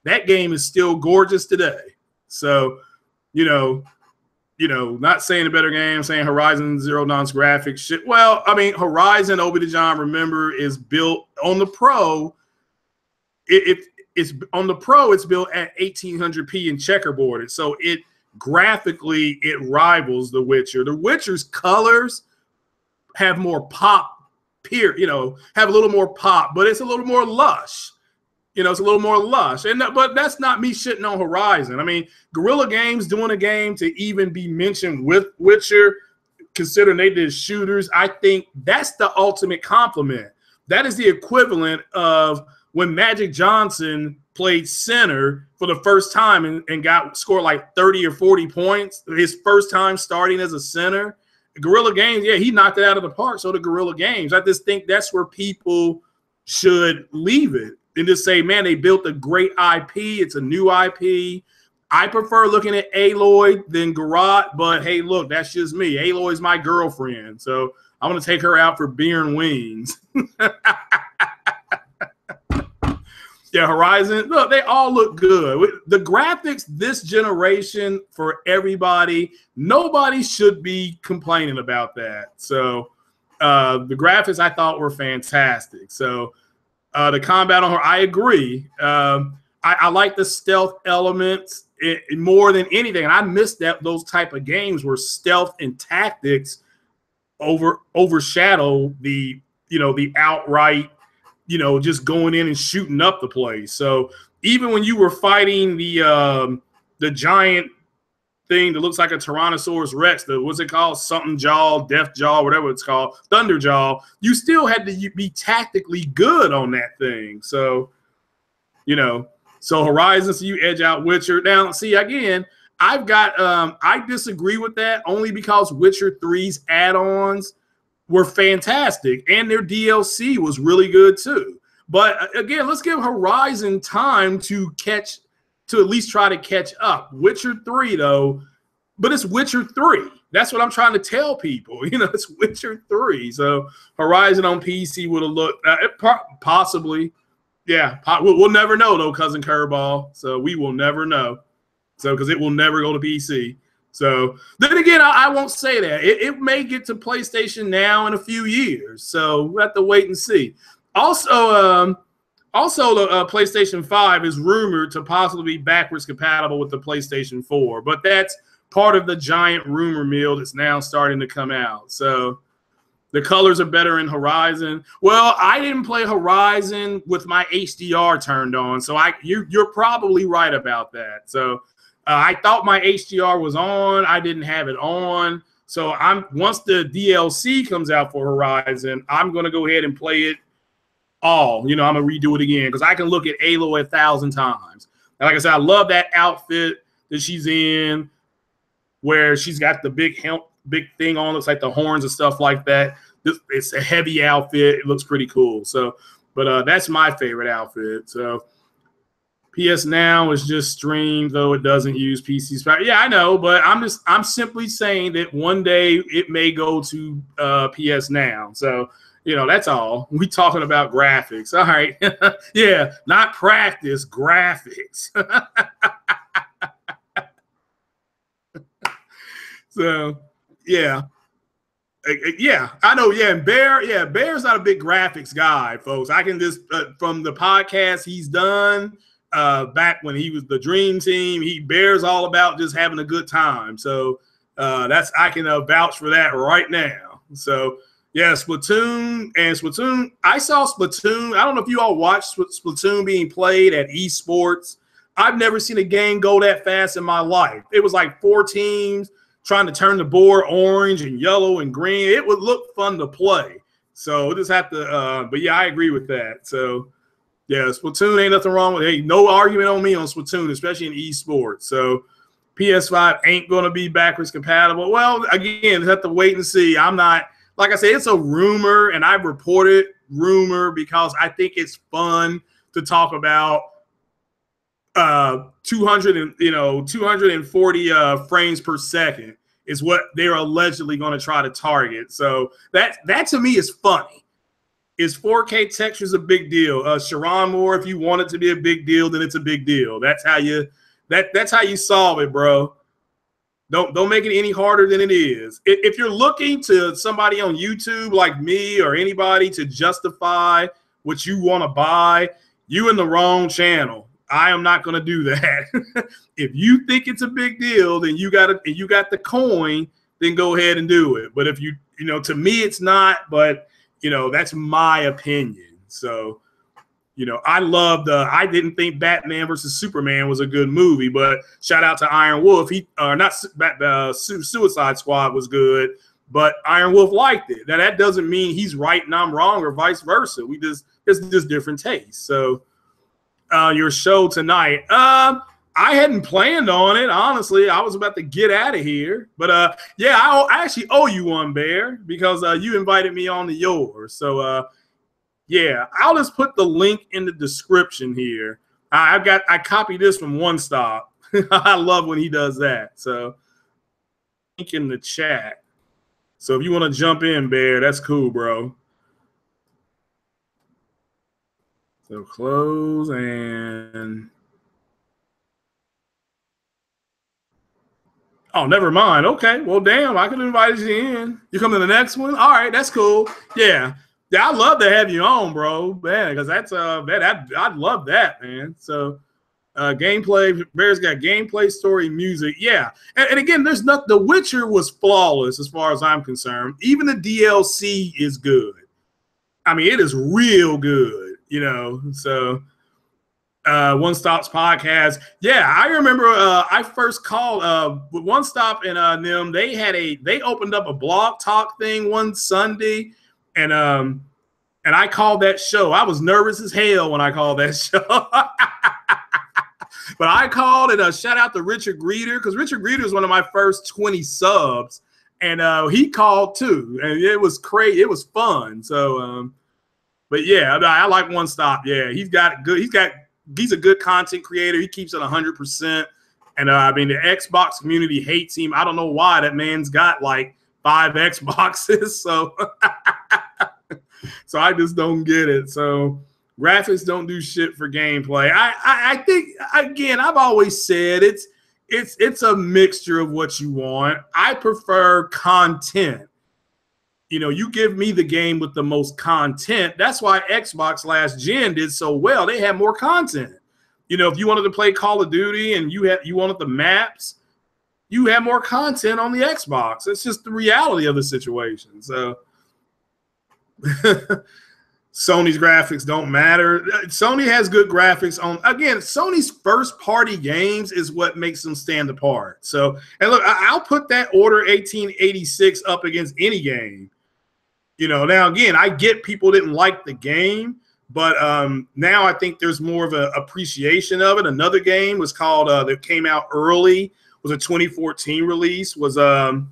That game is still gorgeous today. So, not saying a better game, saying Horizon Zero Dawn's graphics shit. Well, I mean, Horizon, Obadiah, remember, is built on the Pro. It's on the Pro, it's built at 1800p and checkerboarded. So graphically, it rivals The Witcher. The Witcher's colors have more pop, have a little more pop, but it's a little more lush. It's a little more lush. But that's not me shitting on Horizon. I mean, Guerrilla Games doing a game to even be mentioned with Witcher, considering they did shooters, I think that's the ultimate compliment. That is the equivalent of when Magic Johnson played center for the first time and scored like 30 or 40 points, his first time starting as a center. Guerrilla Games, yeah, he knocked it out of the park. So the Guerrilla Games, I just think that's where people should leave it and just say, man, they built a great IP. It's a new IP. I prefer looking at Aloy than Garrot, but hey, look, that's just me. Aloy's my girlfriend, so I'm going to take her out for beer and wings. Yeah, Horizon, look, they all look good. The graphics this generation for everybody, nobody should be complaining about that. So the graphics I thought were fantastic. So the combat on her, I agree. I like the stealth elements more than anything. And I miss those type of games where stealth and tactics overshadow the outright, just going in and shooting up the place. So even when you were fighting the giant thing that looks like a Tyrannosaurus Rex, what's it called? Something Jaw, Death Jaw, whatever it's called, Thunder Jaw, you still had to be tactically good on that thing. So, so Horizon, so you edge out Witcher. Now, see, again, I've got, I disagree with that only because Witcher 3's add-ons were fantastic, and their DLC was really good too. But again, let's give Horizon time to at least try to catch up. Witcher 3, though, but it's Witcher 3. That's what I'm trying to tell people. It's Witcher 3. So Horizon on PC would have looked possibly. Yeah, we'll never know, though, Cousin Curveball. So we will never know. So because it will never go to PC. So then again, I won't say that. It may get to PlayStation now in a few years. So we'll have to wait and see. Also, the PlayStation 5 is rumored to possibly be backwards compatible with the PlayStation 4. But that's part of the giant rumor mill that's now starting to come out. So the colors are better in Horizon. Well, I didn't play Horizon with my HDR turned on. So you're probably right about that. So I thought my HDR was on. I didn't have it on. So once the DLC comes out for Horizon, I'm going to go ahead and play it all. I'm going to redo it again because I can look at Aloy 1,000 times. And like I said, I love that outfit that she's in where she's got the big thing on. Looks like the horns and stuff like that. It's a heavy outfit. It looks pretty cool. So, but that's my favorite outfit. So PS Now is just streamed, though it doesn't use PC Spider. Yeah, I know, but I'm simply saying that one day it may go to PS Now. So, that's all. We talking about graphics. All right. Yeah, not practice, graphics. So, yeah. Yeah, I know. Yeah, and Bear's not a big graphics guy, folks. I can just from the podcast he's done back when he was the Dream Team, Bear's all about just having a good time. So I can vouch for that right now. So yeah, Splatoon. I saw Splatoon. I don't know if you all watched Splatoon being played at esports I've never seen a game go that fast in my life. It was like 4 teams trying to turn the board orange and yellow and green. It would look fun to play. So we'll just have to, but yeah, I agree with that. So yeah, Splatoon ain't nothing wrong with it. Hey, no argument on me on Splatoon, especially in esports. So PS5 ain't going to be backwards compatible. Well, again, have to wait and see. I'm not, like I said, it's a rumor, and I reported rumor because I think it's fun to talk about 240 frames per second is what they're allegedly going to try to target. So that to me is funny. Is 4K textures a big deal? Sharon Moore, if you want it to be a big deal, then it's a big deal. That's how you solve it, bro. Don't make it any harder than it is. If you're looking to somebody on YouTube like me or anybody to justify what you want to buy, you in the wrong channel. I am not going to do that. If you think it's a big deal, then you got the coin, then go ahead and do it. But if you to me, it's not, but that's my opinion. So, I didn't think Batman versus Superman was a good movie, but shout out to Iron Wolf. Suicide Squad was good, but Iron Wolf liked it. Now that doesn't mean he's right and I'm wrong or vice versa. It's just different tastes. So, your show tonight. I hadn't planned on it, honestly. I was about to get out of here. But, yeah, I actually owe you one, Bear, because you invited me on to yours. So, yeah, I'll just put the link in the description here. I copied this from One Stop. I love when he does that. So, link in the chat. So, if you want to jump in, Bear, that's cool, bro. So close and oh, never mind. Okay, well, damn, I could invite you in. You come to the next one. All right, that's cool. Yeah, I'd love to have you on, bro, man, because that's I'd love that, man. So gameplay, Bear's got gameplay, story, music. Yeah, and again, there's not. The Witcher was flawless as far as I'm concerned. Even the DLC is good. I mean, it is real good. So One Stop's podcast. Yeah, I remember I first called with One Stop and them. They opened up a blog talk thing one Sunday, and I called that show. I was nervous as hell when I called that show. But I called and shout out to Richard Greeter, because Richard Greeter is one of my first 20 subs, and he called too, and it was crazy. It was fun. So but yeah, I like One Stop. Yeah, he's a good content creator. He keeps it 100%. And I mean, the Xbox community hates him. I don't know why. That man's got like 5 Xboxes. So, so I just don't get it. So graphics don't do shit for gameplay. I think, again, I've always said it's a mixture of what you want. I prefer content. You give me the game with the most content. That's why Xbox last gen did so well. They had more content. If you wanted to play Call of Duty and you wanted the maps, you had more content on the Xbox. It's just the reality of the situation. So Sony's graphics don't matter. Sony has good graphics on. Again, Sony's first party games is what makes them stand apart. So, and look, I'll put that Order 1886 up against any game. Now, again, I get people didn't like the game, but now I think there's more of an appreciation of it. Another game was called that came out early, was a 2014 release, was damn,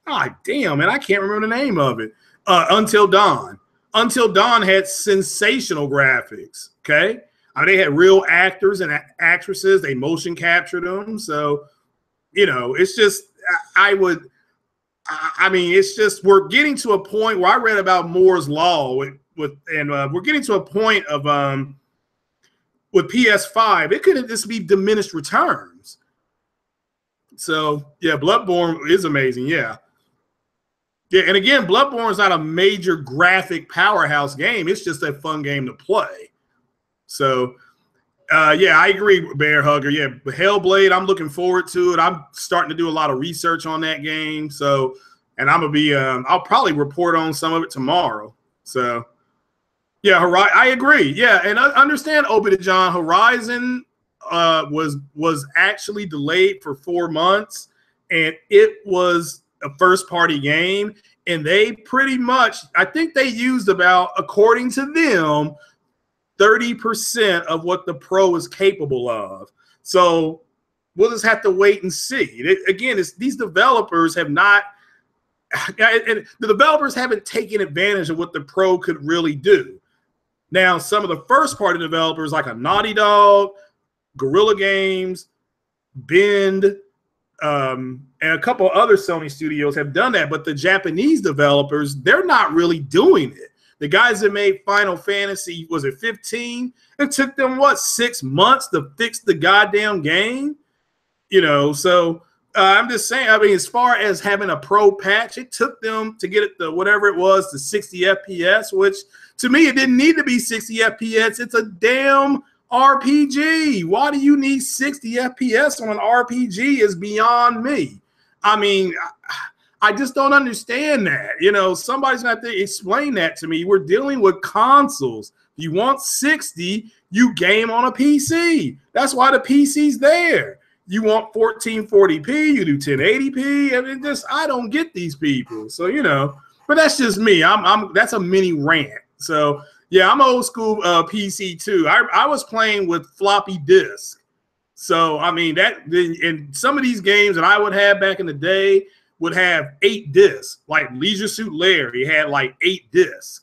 man, I can't remember the name of it. Until Dawn. Until Dawn had sensational graphics. Okay, they had real actors and actresses. They motion captured them. So, it's just it's just we're getting to a point where I read about Moore's Law we're getting to a point of with PS5, it could just be diminished returns. So yeah, Bloodborne is amazing. Yeah. Yeah, and again, Bloodborne is not a major graphic powerhouse game. It's just a fun game to play. So yeah, I agree, Bear Hugger. Yeah, Hellblade, I'm looking forward to it. I'm starting to do a lot of research on that game. So, and I'm gonna be, I'll probably report on some of it tomorrow. So, yeah, I agree. Yeah, and I understand, Obadiah John, Horizon was actually delayed for 4 months, and it was a first-party game, and they pretty much, I think they used about, according to them, 30% of what the Pro is capable of. So we'll just have to wait and see. Again, these developers have not, and the developers haven't taken advantage of what the Pro could really do. Now, some of the first-party developers, like a Naughty Dog, Guerrilla Games, Bend, and a couple other Sony studios have done that, but the Japanese developers, they're not really doing it. The guys that made Final Fantasy, was it 15? It took them, what, 6 months to fix the goddamn game? You know, so I'm just saying, I mean, as far as having a pro patch, it took them to get it to whatever it was, to 60 FPS, which to me, it didn't need to be 60 FPS. It's a damn RPG. Why do you need 60 FPS on an RPG is beyond me. I mean, I just don't understand that. You know, somebody's going to have to explain that to me. We're dealing with consoles. You want 60, you game on a PC. That's why the PC's there. You want 1440p, you do 1080p. I mean, I don't get these people. So, you know, but that's just me. That's a mini rant. So, yeah, I'm old school PC too. I was playing with floppy disk. So, I mean, that in some of these games that I would have back in the day would have 8 discs. Like Leisure Suit Larry had like 8 discs.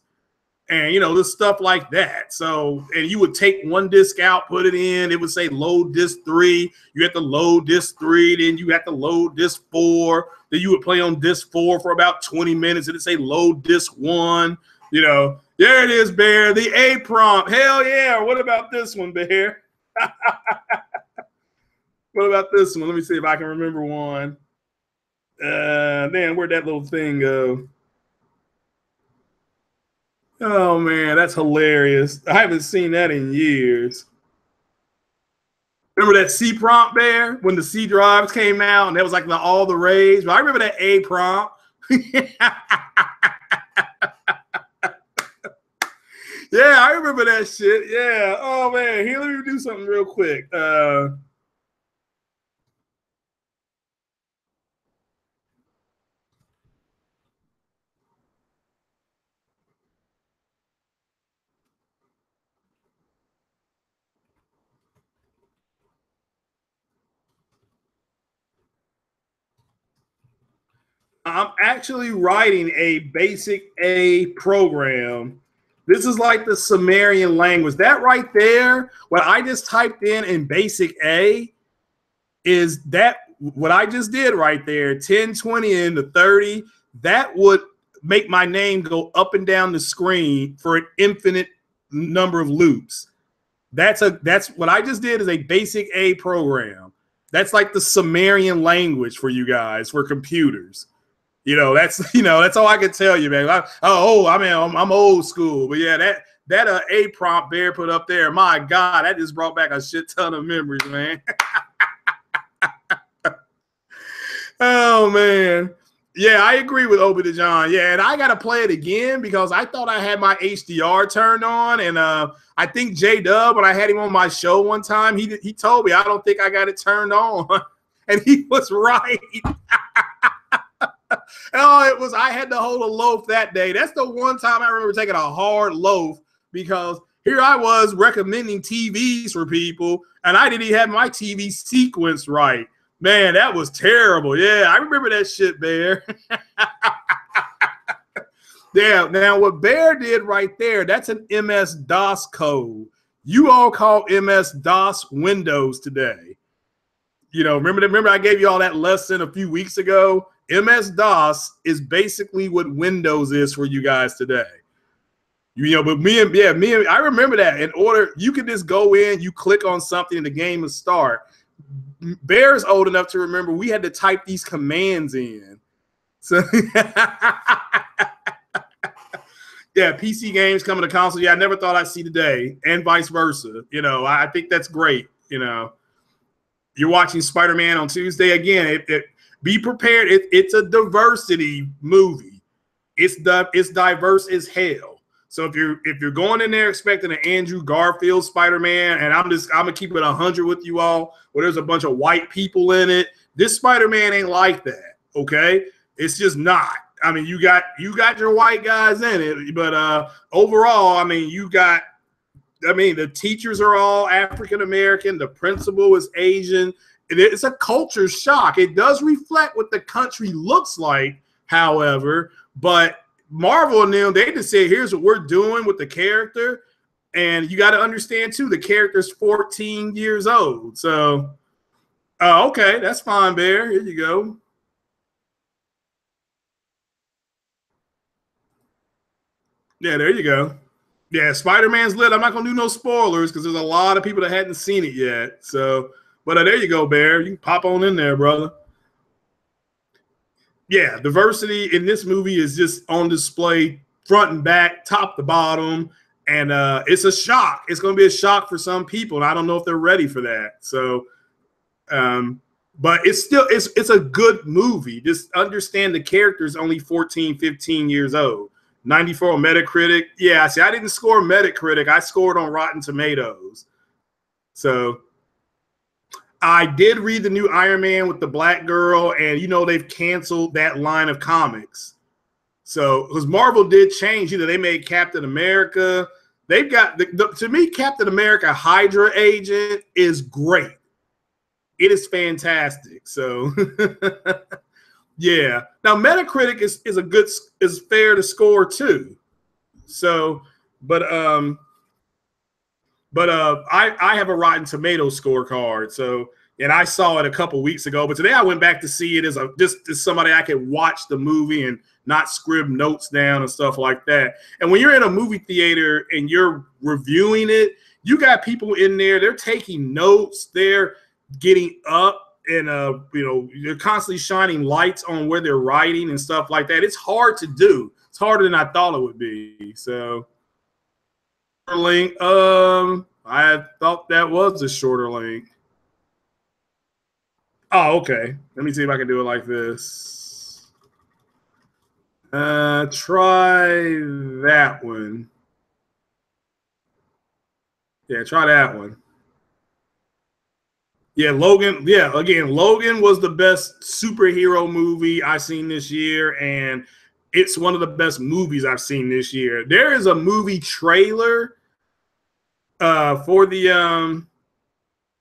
And, you know, this stuff like that. So, and you would take one disc out, put it in. It would say load disc 3. You have to load disc 3. Then you have to load disc 4. Then you would play on disc 4 for about 20 minutes. It'd say load disc 1. You know, there it is, Bear. The A prompt. Hell yeah. What about this one, Bear? What about this one? Let me see if I can remember one. Man, where'd that little thing go? Oh, man, that's hilarious. I haven't seen that in years. Remember that C prompt, Bear? When the C drives came out and that was like all the rage. But I remember that A prompt. Yeah, I remember that shit. Yeah. Oh, man. Here, let me do something real quick. I'm actually writing a basic A program. This is like the Sumerian language. That right there, what I just typed in basic A, is that what I just did right there, 10, 20, and the 30, that would make my name go up and down the screen for an infinite number of loops. That's what I just did is a basic A program. That's like the Sumerian language for you guys, for computers. You know, that's all I can tell you, man. I'm old school, but yeah, that A prompt Bear put up there, my God, that just brought back a shit ton of memories, man. Oh man, yeah, I agree with Obi to John. Yeah, and I gotta play it again because I thought I had my HDR turned on, and I think J-Dub, when I had him on my show one time, he told me I don't think I got it turned on, and he was right. Oh, I had to hold a loaf that day. That's the one time I remember taking a hard loaf because here I was recommending TVs for people, and I didn't even have my TV sequence right. Man, that was terrible. Yeah, I remember that shit, Bear. Yeah, now what Bear did right there, that's an MS-DOS code. You all call MS-DOS Windows today. You know, remember I gave you all that lesson a few weeks ago? MS-DOS is basically what Windows is for you guys today. You know, but me and I remember that. In order, you can just go in, you click on something, and the game will start. Bear's old enough to remember we had to type these commands in. So yeah, PC games coming to console. Yeah, I never thought I'd see today, and vice versa. You know, I think that's great. You know, you're watching Spider-Man on Tuesday again. Be prepared. It's a diversity movie. It's diverse as hell. So if you're going in there expecting an Andrew Garfield Spider-Man, and I'm gonna keep it 100 with you all, where there's a bunch of white people in it, this Spider-Man ain't like that. Okay, it's just not. I mean, you got your white guys in it, but overall, I mean, the teachers are all African American. The principal is Asian. It's a culture shock. It does reflect what the country looks like, however, but Marvel and them, they just say, here's what we're doing with the character. And you got to understand, too, the character's 14 years old. So, okay, that's fine, Bear. Here you go. Yeah, there you go. Yeah, Spider-Man's lit. I'm not going to do no spoilers because there's a lot of people that hadn't seen it yet. So, but there you go, Bear. You can pop on in there, brother. Yeah, diversity in this movie is just on display front and back, top to bottom. And it's a shock. It's going to be a shock for some people. And I don't know if they're ready for that. So, but it's a good movie. Just understand the character's only 14, 15 years old. 94 on Metacritic. Yeah, see, I didn't score Metacritic. I scored on Rotten Tomatoes. So I did read the new Iron Man with the black girl, and they've canceled that line of comics. So because Marvel did change, they made Captain America. They've got to me, Captain America Hydra agent is great. It is fantastic. So yeah. Now Metacritic is fair to score too. So, but I have a Rotten Tomatoes scorecard. So, and I saw it a couple weeks ago, but today I went back to see it as somebody I could watch the movie and not scribble notes down and stuff like that. And when you're in a movie theater and you're reviewing it, you got people in there, they're taking notes, they're getting up, and you're constantly shining lights on where they're writing and stuff like that. It's hard to do. It's harder than I thought it would be. So link, I thought that was a shorter link. Oh, okay. Let me see if I can do it like this. Try that one. Yeah, try that one. Yeah, Logan. Yeah, again, Logan was the best superhero movie I've seen this year, and it's one of the best movies I've seen this year. There is a movie trailer for the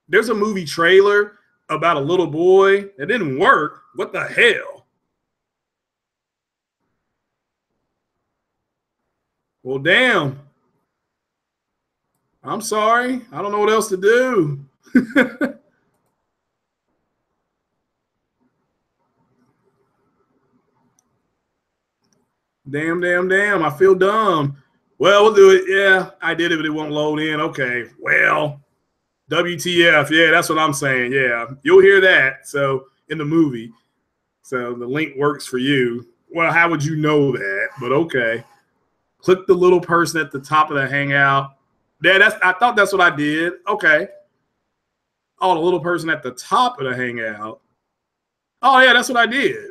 there's a movie trailer about a little boy. It didn't work. What the hell? Well, damn. I'm sorry. I don't know what else to do. Damn. I feel dumb. Well, we'll do it. Yeah, I did it, but it won't load in. Okay. Well, WTF. Yeah, that's what I'm saying. Yeah, you'll hear that. So in the movie. So the link works for you. Well, how would you know that? But okay. Click the little person at the top of the Hangout. Yeah, I thought that's what I did. Okay. Oh, the little person at the top of the Hangout. Oh, yeah, that's what I did.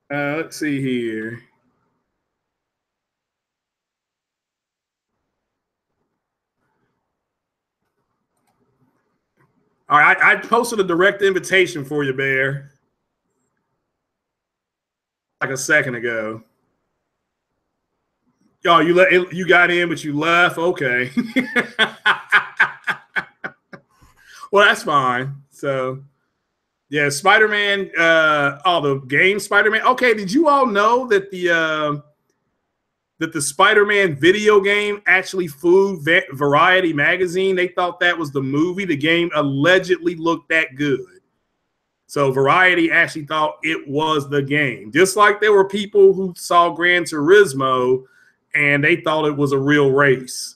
Let's see here. All right, I posted a direct invitation for you, Bear, like a second ago. Oh, you got in, but you left. Okay. Well, that's fine. So, yeah, Spider-Man. The game Spider-Man. Okay, did you all know that the Spider-Man video game actually fooled Variety magazine? They thought that was the movie. The game allegedly looked that good. So Variety actually thought it was the game. Just like there were people who saw Gran Turismo and they thought it was a real race.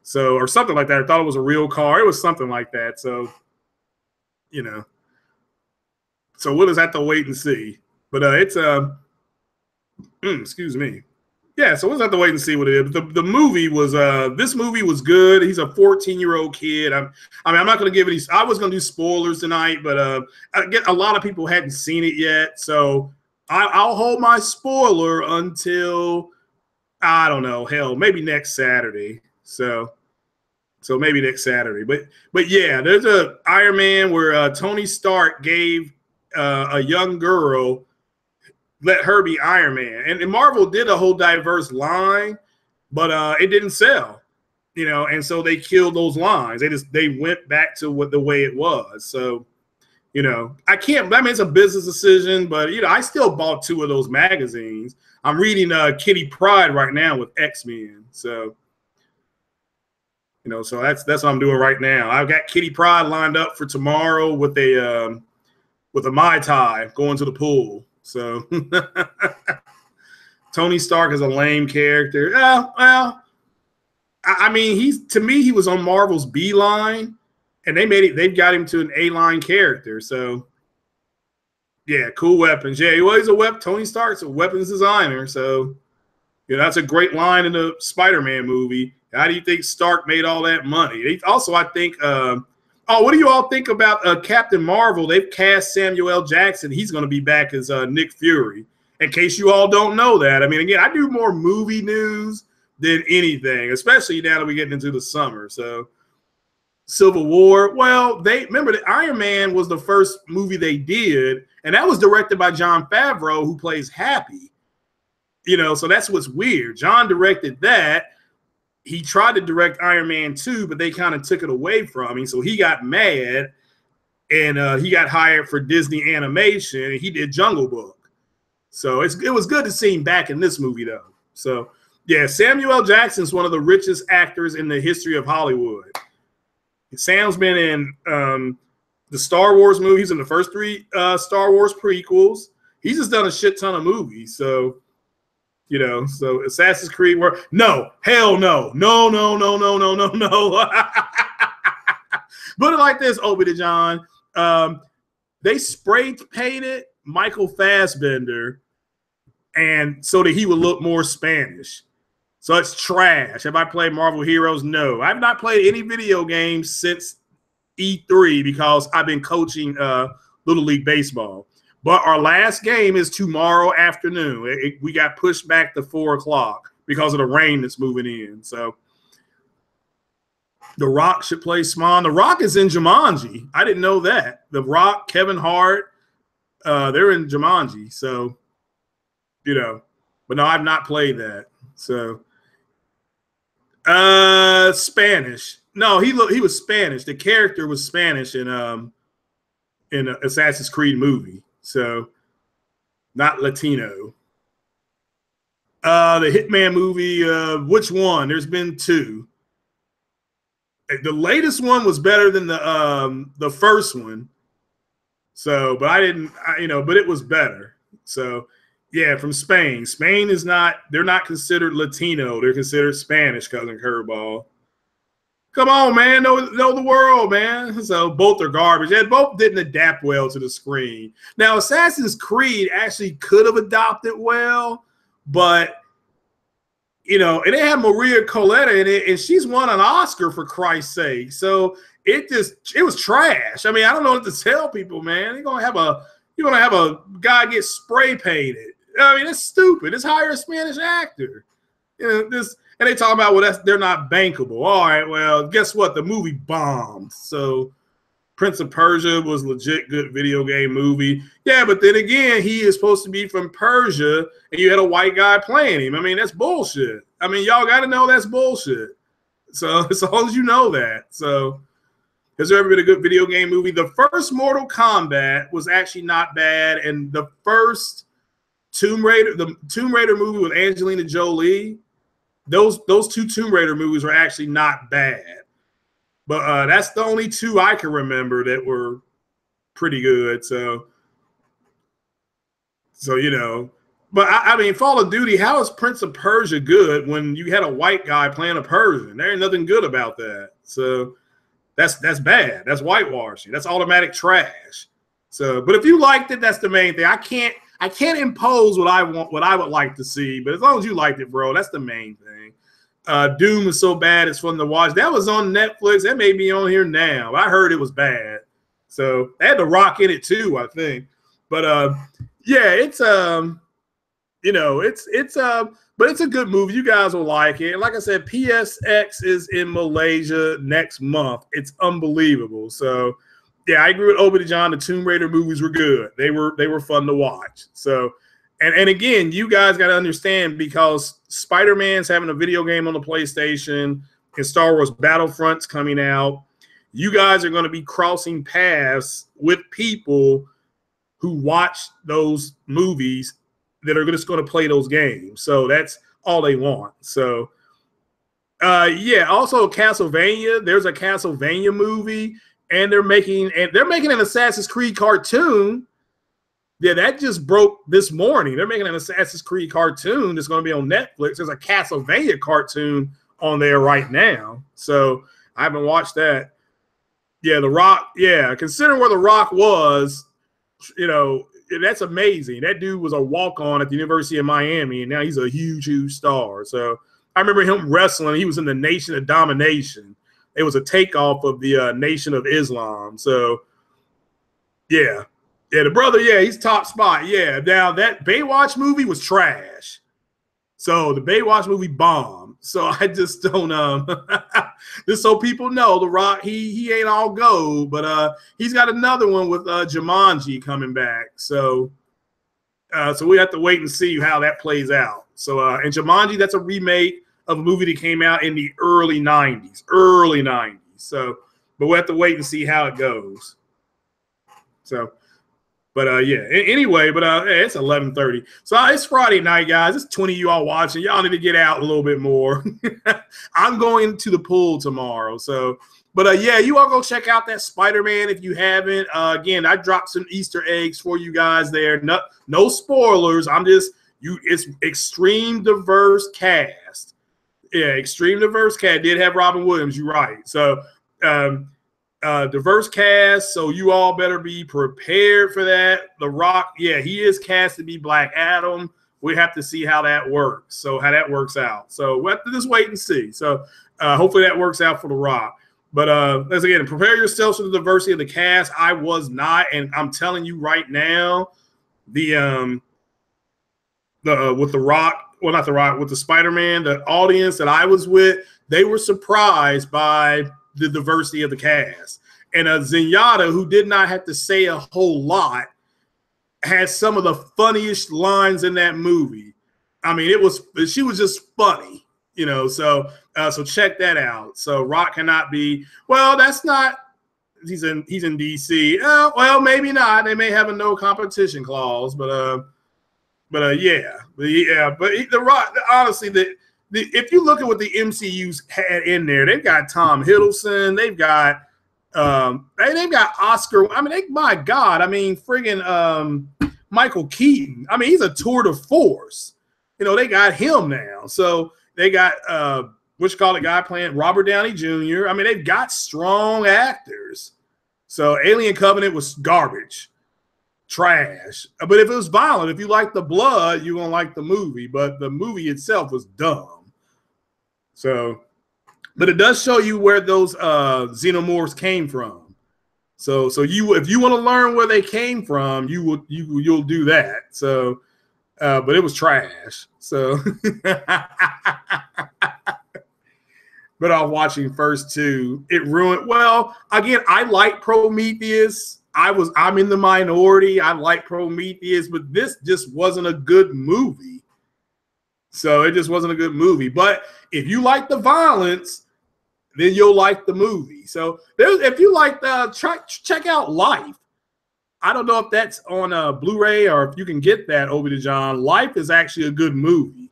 So, or something like that. I thought it was a real car. It was something like that. So, so we'll just have to wait and see. But it's excuse me. Yeah, so we'll just have to wait and see what it is. The movie was this movie was good. He's a 14-year-old kid. I'm not going to give it. I was going to do spoilers tonight, but I get a lot of people hadn't seen it yet. So I'll hold my spoiler until, I don't know, hell, maybe next Saturday. So maybe next Saturday. But yeah, there's a Iron Man where Tony Stark gave a young girl, let her be Iron Man. And Marvel did a whole diverse line, but it didn't sell, you know, and so they killed those lines. They went back to what the way it was. So, you know, I mean, it's a business decision, but, you know, I still bought 2 of those magazines. I'm reading Kitty Pryde right now with X-Men. So, you know, so that's what I'm doing right now. I've got Kitty Pryde lined up for tomorrow with a Mai Tai going to the pool. So Tony Stark is a lame character. Well, I mean, to me, he was on Marvel's B line, and they've got him to an A line character. So yeah, cool weapons. Yeah, he's a Tony Stark's a weapons designer. So, you know, that's a great line in the Spider-Man movie. How do you think Stark made all that money? Also, I think, what do you all think about Captain Marvel? They've cast Samuel L. Jackson. He's going to be back as Nick Fury. In case you all don't know that. I mean, again, I do more movie news than anything, especially now that we're getting into the summer. So, Civil War. Well, remember that Iron Man was the first movie they did, and that was directed by Jon Favreau, who plays Happy. You know, so that's what's weird. John directed that. He tried to direct Iron Man 2, but they kind of took it away from him. So he got mad, and he got hired for Disney Animation, and he did Jungle Book. So it was good to see him back in this movie, though. So, yeah, Samuel L. Jackson's one of the richest actors in the history of Hollywood. Sam's been in the Star Wars movies, in the first 3 Star Wars prequels. He's just done a shit ton of movies. So, you know, so Assassin's Creed no, hell no. No. Put it like this, Obi to John. They spray painted Michael Fassbender, and so that he would look more Spanish. So it's trash. Have I played Marvel Heroes? No. I've not played any video games since E3 because I've been coaching Little League Baseball. But our last game is tomorrow afternoon. We got pushed back to 4 o'clock because of the rain that's moving in. So The Rock should play Spawn. The Rock is in Jumanji. I didn't know that. The Rock, Kevin Hart, they're in Jumanji. So, you know, but no, I've not played that. So, Spanish. No, he was Spanish. The character was Spanish in Assassin's Creed movie. So, not Latino. The Hitman movie, which one? There's been 2. The latest one was better than the first one. So, but but it was better. So, yeah, from Spain. Spain is not, they're not considered Latino. They're considered Spanish, Cousin Curveball. Come on, man. Know the world, man. So both are garbage. They both didn't adapt well to the screen. Now, Assassin's Creed actually could have adopted well, but, you know, and they had Maria Coletta in it, and she's won an Oscar, for Christ's sake. So it was trash. I mean, I don't know what to tell people, man. You're gonna have a guy get spray painted. I mean, it's stupid. It's hire a Spanish actor. You know, and they talk about, they're not bankable. All right, well, guess what? The movie bombed. So Prince of Persia was legit good video game movie. Yeah, but then again, he is supposed to be from Persia, and you had a white guy playing him. I mean, that's bullshit. I mean, y'all got to know that's bullshit. So as long as you know that. So has there ever been a good video game movie? The first Mortal Kombat was actually not bad, and the first Tomb Raider movie with Angelina Jolie, those 2 Tomb Raider movies were actually not bad. But that's the only 2 I can remember that were pretty good. So you know. But, I mean, Call of Duty, how is Prince of Persia good when you had a white guy playing a Persian? There ain't nothing good about that. So that's bad. That's whitewashing. That's automatic trash. So, but if you liked it, that's the main thing. I can't impose what I want, what I would like to see. But as long as you liked it, bro, that's the main thing. Doom is so bad it's fun to watch. That was on Netflix. That may be on here now. I heard it was bad. So they had The Rock in it too, I think. But yeah, it's you know, but it's a good movie. You guys will like it. Like I said, PSX is in Malaysia next month. It's unbelievable. So yeah, I agree with Obie John. The Tomb Raider movies were good. They were fun to watch. So and again, you guys got to understand, because Spider-Man's having a video game on the PlayStation and Star Wars Battlefront's coming out. You guys are going to be crossing paths with people who watch those movies that are just going to play those games. So that's all they want. So yeah, also Castlevania. There's a Castlevania movie, and they're making an Assassin's Creed cartoon. Yeah, that just broke this morning. They're making an Assassin's Creed cartoon that's going to be on Netflix. There's a Castlevania cartoon on there right now. So I haven't watched that. Yeah, The Rock. Yeah, considering where The Rock was, you know, that's amazing. That dude was a walk-on at the University of Miami, and now he's a huge, huge star. So I remember him wrestling. He was in the Nation of Domination. It was a takeoff of the Nation of Islam. So yeah. Yeah, the brother, yeah, he's top spot. Yeah. Now that Baywatch movie was trash. So the Baywatch movie bombed. So I just don't just so people know, The Rock, he ain't all gold, but he's got another one with Jumanji coming back. So so we have to wait and see how that plays out. So and Jumanji, that's a remake of a movie that came out in the early 90s. So but we'll have to wait and see how it goes. So but yeah, anyway, but it's 11:30. So it's Friday night, guys. It's 20 of you all watching. Y'all need to get out a little bit more. I'm going to the pool tomorrow. So, but yeah, you all go check out that Spider-Man if you haven't. Again, I dropped some Easter eggs for you guys there. No spoilers. It's extreme diverse cast. Yeah, extreme diverse cast. Did have Robin Williams, you're right. So diverse cast, so you all better be prepared for that. The Rock, yeah, he is cast to be Black Adam. We have to see how that works. So how that works out. So we have to just wait and see. So hopefully that works out for The Rock. But as again, prepare yourselves for the diversity of the cast. I was not, and I'm telling you right now, with The Rock, well, not The Rock, with the Spider-Man, the audience that I was with, they were surprised by the diversity of the cast. And Zenyatta, who did not have to say a whole lot, has some of the funniest lines in that movie. I mean, she was just funny, you know. So so check that out. So Rock cannot be, well, that's not, he's in DC. Well, maybe not. They may have a no competition clause, but yeah. But The Rock, honestly, if you look at what the MCU's had in there, they've got Tom Hiddleston, they've got Oscar. I mean, my God, I mean, friggin' Michael Keaton. I mean, he's a tour de force. You know, they got him now. So they got guy playing Robert Downey Jr. I mean, they've got strong actors. So Alien Covenant was garbage, trash. But if it was violent, if you like the blood, you're gonna like the movie. But the movie itself was dumb. So, but it does show you where those xenomorphs came from. So if you want to learn where they came from, you'll do that. So, but it was trash. So, but I was watching first two. It ruined. Well, again, I like Prometheus. I'm in the minority. I like Prometheus, but this just wasn't a good movie. So it just wasn't a good movie. But if you like the violence, then you'll like the movie. So if you like check out Life. I don't know if that's on Blu-ray or if you can get that, Obie John. Life is actually a good movie.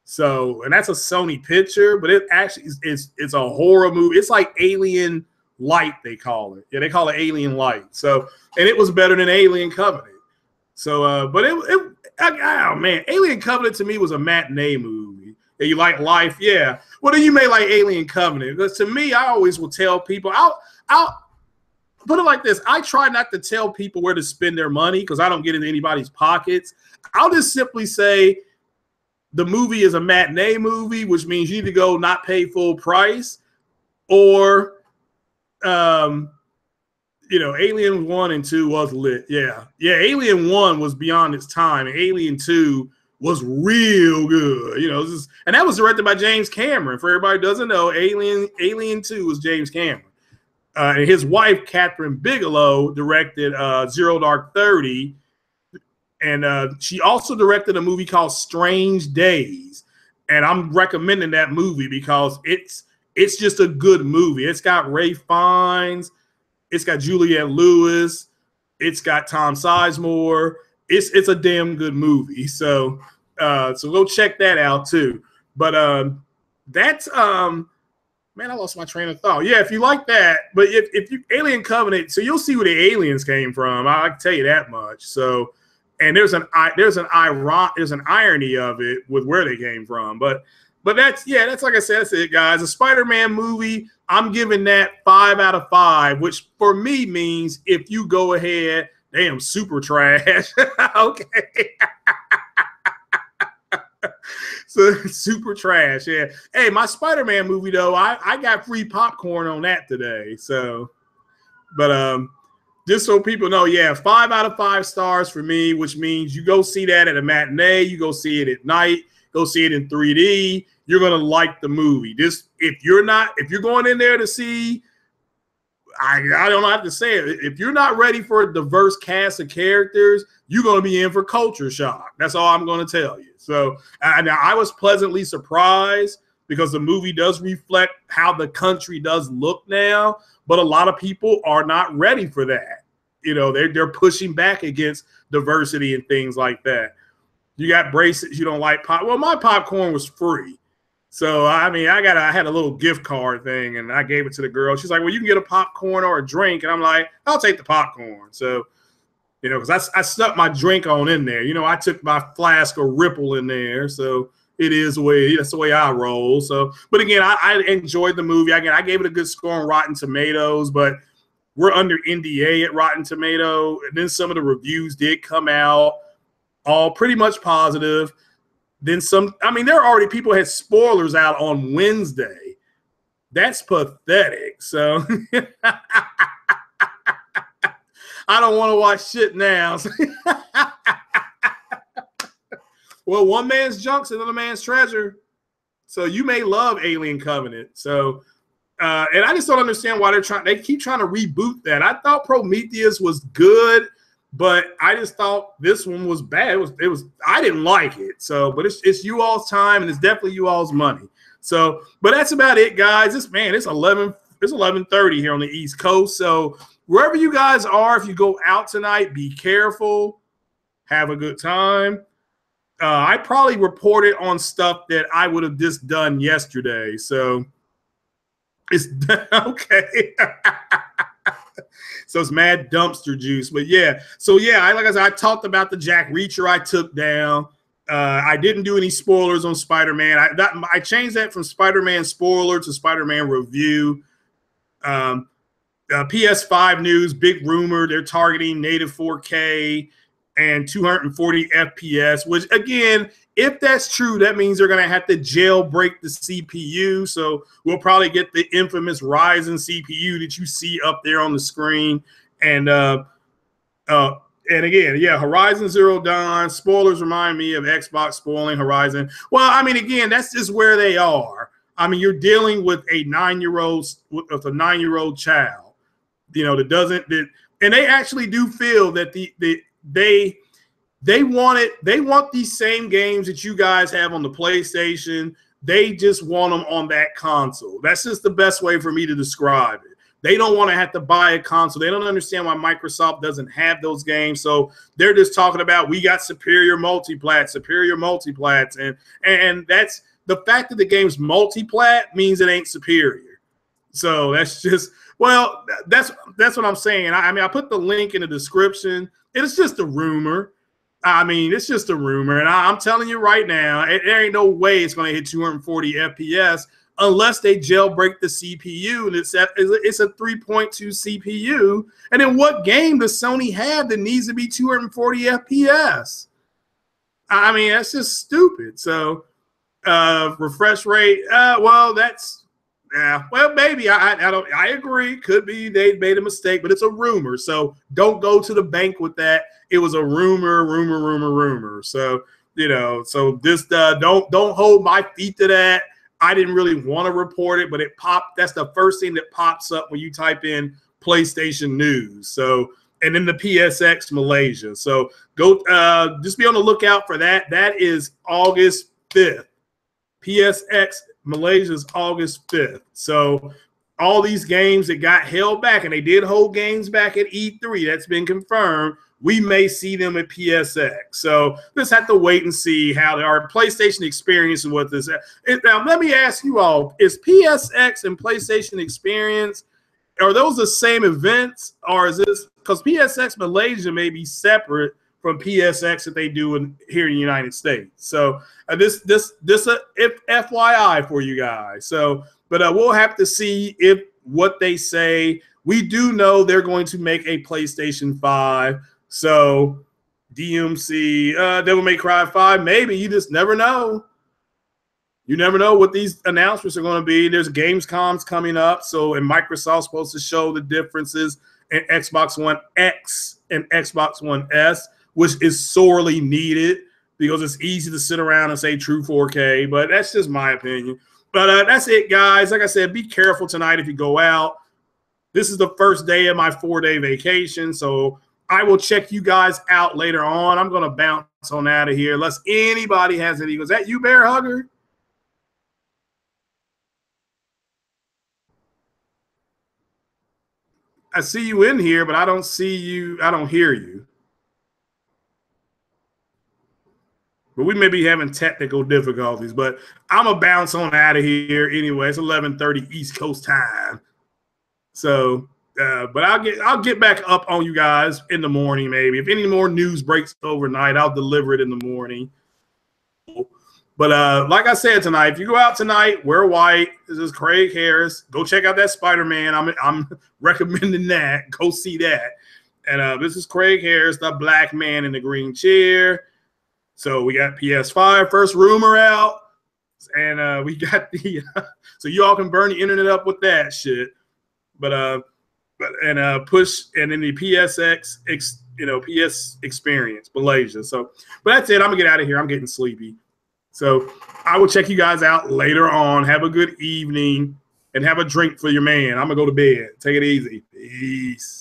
So, and that's a Sony picture, but it actually it's a horror movie. It's like Alien Light, they call it. Yeah, they call it Alien Light. So, and it was better than Alien Covenant. So, but oh man, Alien Covenant to me was a matinee movie. Yeah, you like Life, yeah. Well, then you may like Alien Covenant. Because to me, I always will tell people, I'll put it like this. I try not to tell people where to spend their money because I don't get into anybody's pockets. I'll just simply say the movie is a matinee movie, which means you need to go not pay full price, or you know, Alien 1 and 2 was lit. Yeah. Yeah, Alien 1 was beyond its time. And Alien 2 was real good. You know, and that was directed by James Cameron. For everybody who doesn't know, Alien 2 was James Cameron. And his wife, Catherine Bigelow, directed Zero Dark 30. And she also directed a movie called Strange Days. And I'm recommending that movie because it's just a good movie. It's got Ray Fiennes. It's got Juliette Lewis. It's got Tom Sizemore. It's a damn good movie. So go check that out too. But that's man, I lost my train of thought. Yeah, if you like that, but if you Alien Covenant, so you'll see where the aliens came from. I can tell you that much. So, and there's an irony of it with where they came from. But that's like I said, that's it, guys. A Spider-Man movie, I'm giving that 5 out of 5, which for me means if you go ahead, damn, super trash. Okay. So super trash, yeah. Hey, my Spider-Man movie though, I got free popcorn on that today. So, but just so people know, yeah, 5 out of 5 stars for me, which means you go see that at a matinee, you go see it at night, go see it in 3D. You're gonna like the movie. If you're going in there to see, I don't know how to say it. If you're not ready for a diverse cast of characters, you're gonna be in for culture shock. That's all I'm gonna tell you. So now I was pleasantly surprised because the movie does reflect how the country does look now, but a lot of people are not ready for that. You know, they're pushing back against diversity and things like that. You got braces, you don't like pop. Well, my popcorn was free. So, I mean, I had a little gift card thing, and I gave it to the girl. She's like, well, you can get a popcorn or a drink. And I'm like, I'll take the popcorn. So, you know, because I stuck my drink on in there. You know, I took my flask of Ripple in there. So that's the way I roll. So, but again, I enjoyed the movie. Again, I gave it a good score on Rotten Tomatoes, but we're under NDA at Rotten Tomato. And then some of the reviews did come out, all pretty much positive. Then some, I mean, there are already people had spoilers out on Wednesday. That's pathetic. So I don't want to watch shit now. Well, one man's junk's another man's treasure. So you may love Alien Covenant. So, and I just don't understand why they keep trying to reboot that. I thought Prometheus was good, but I just thought this one was bad. It was I didn't like it. So, but it's you all's time and it's definitely you all's money. So, but that's about it, guys. It's 11:30 here on the East Coast. So wherever you guys are, if you go out tonight, be careful. Have a good time. I probably reported on stuff that I would have just done yesterday. So it's okay. So it's mad dumpster juice. But yeah, so yeah, like I said, I talked about the Jack Reacher I took down. I didn't do any spoilers on Spider-Man. I changed that from Spider-Man spoiler to Spider-Man review. PS5 news, big rumor, they're targeting native 4K and 240 FPS, which again, if that's true, that means they're going to have to jailbreak the CPU. So we'll probably get the infamous Ryzen CPU that you see up there on the screen. And again, yeah, Horizon Zero Dawn spoilers remind me of Xbox spoiling Horizon. Well, I mean, again, that's just where they are. I mean, you're dealing with a 9-year-old child, you know, and they actually do feel that they want these same games that you guys have on the PlayStation. They just want them on that console. That's just the best way for me to describe it. They don't want to have to buy a console. They don't understand why Microsoft doesn't have those games. So they're just talking about, we got superior multiplats. And that's the fact that the game's multiplat means it ain't superior. So that's just, well, that's what I'm saying. I mean, I put the link in the description. It's just a rumor. I mean, it's just a rumor. And I'm telling you right now, there ain't no way it's going to hit 240 FPS unless they jailbreak the CPU. And it's a 3.2 CPU. And then what game does Sony have that needs to be 240 FPS? I mean, that's just stupid. So refresh rate, well, Yeah, well, maybe I agree. Could be they made a mistake, but it's a rumor, so don't go to the bank with that. It was a rumor. So so this don't hold my feet to that. I didn't really want to report it, but it popped. That's the first thing that pops up when you type in PlayStation News. So and then the PSX Malaysia. So go just be on the lookout for that. That is August 5th. PSX Malaysia's August 5th. So all these games that got held back, and they did hold games back at E3, that's been confirmed. We may see them at PSX. So let's have to wait and see how our PlayStation Experience and what this. Now, let me ask you all, is PSX and PlayStation Experience, are those the same events, or is this, because PSX Malaysia may be separate from PSX that they do here in the United States. So this if FYI for you guys. So, but we'll have to see if what they say. We do know they're going to make a PlayStation 5. So DMC, Devil May Cry 5, maybe. You just never know. You never know what these announcements are going to be. There's Gamescoms coming up. So, and Microsoft's supposed to show the differences in Xbox One X and Xbox One S, which is sorely needed because it's easy to sit around and say true 4K, but that's just my opinion. But that's it, guys. Like I said, be careful tonight if you go out. This is the first day of my 4-day vacation, so I will check you guys out later on. I'm going to bounce on out of here unless anybody has any. Was that you, Bear Hugger? I see you in here, but I don't see you. I don't hear you. But we may be having technical difficulties, but I'm going to bounce on out of here anyway. It's 11:30 East Coast time. So, but I'll get back up on you guys in the morning maybe. If any more news breaks overnight, I'll deliver it in the morning. But like I said tonight, if you go out tonight, wear white. This is Craig Harris. Go check out that Spider-Man. I'm recommending that. Go see that. And this is Craig Harris, the black man in the green chair. So we got PS5 first rumor out, and we got the so you all can burn the internet up with that shit. But push and then the PSX PS Experience Malaysia. So, but that's it. I'm gonna get out of here. I'm getting sleepy. So I will check you guys out later on. Have a good evening and have a drink for your man. I'm gonna go to bed. Take it easy. Peace.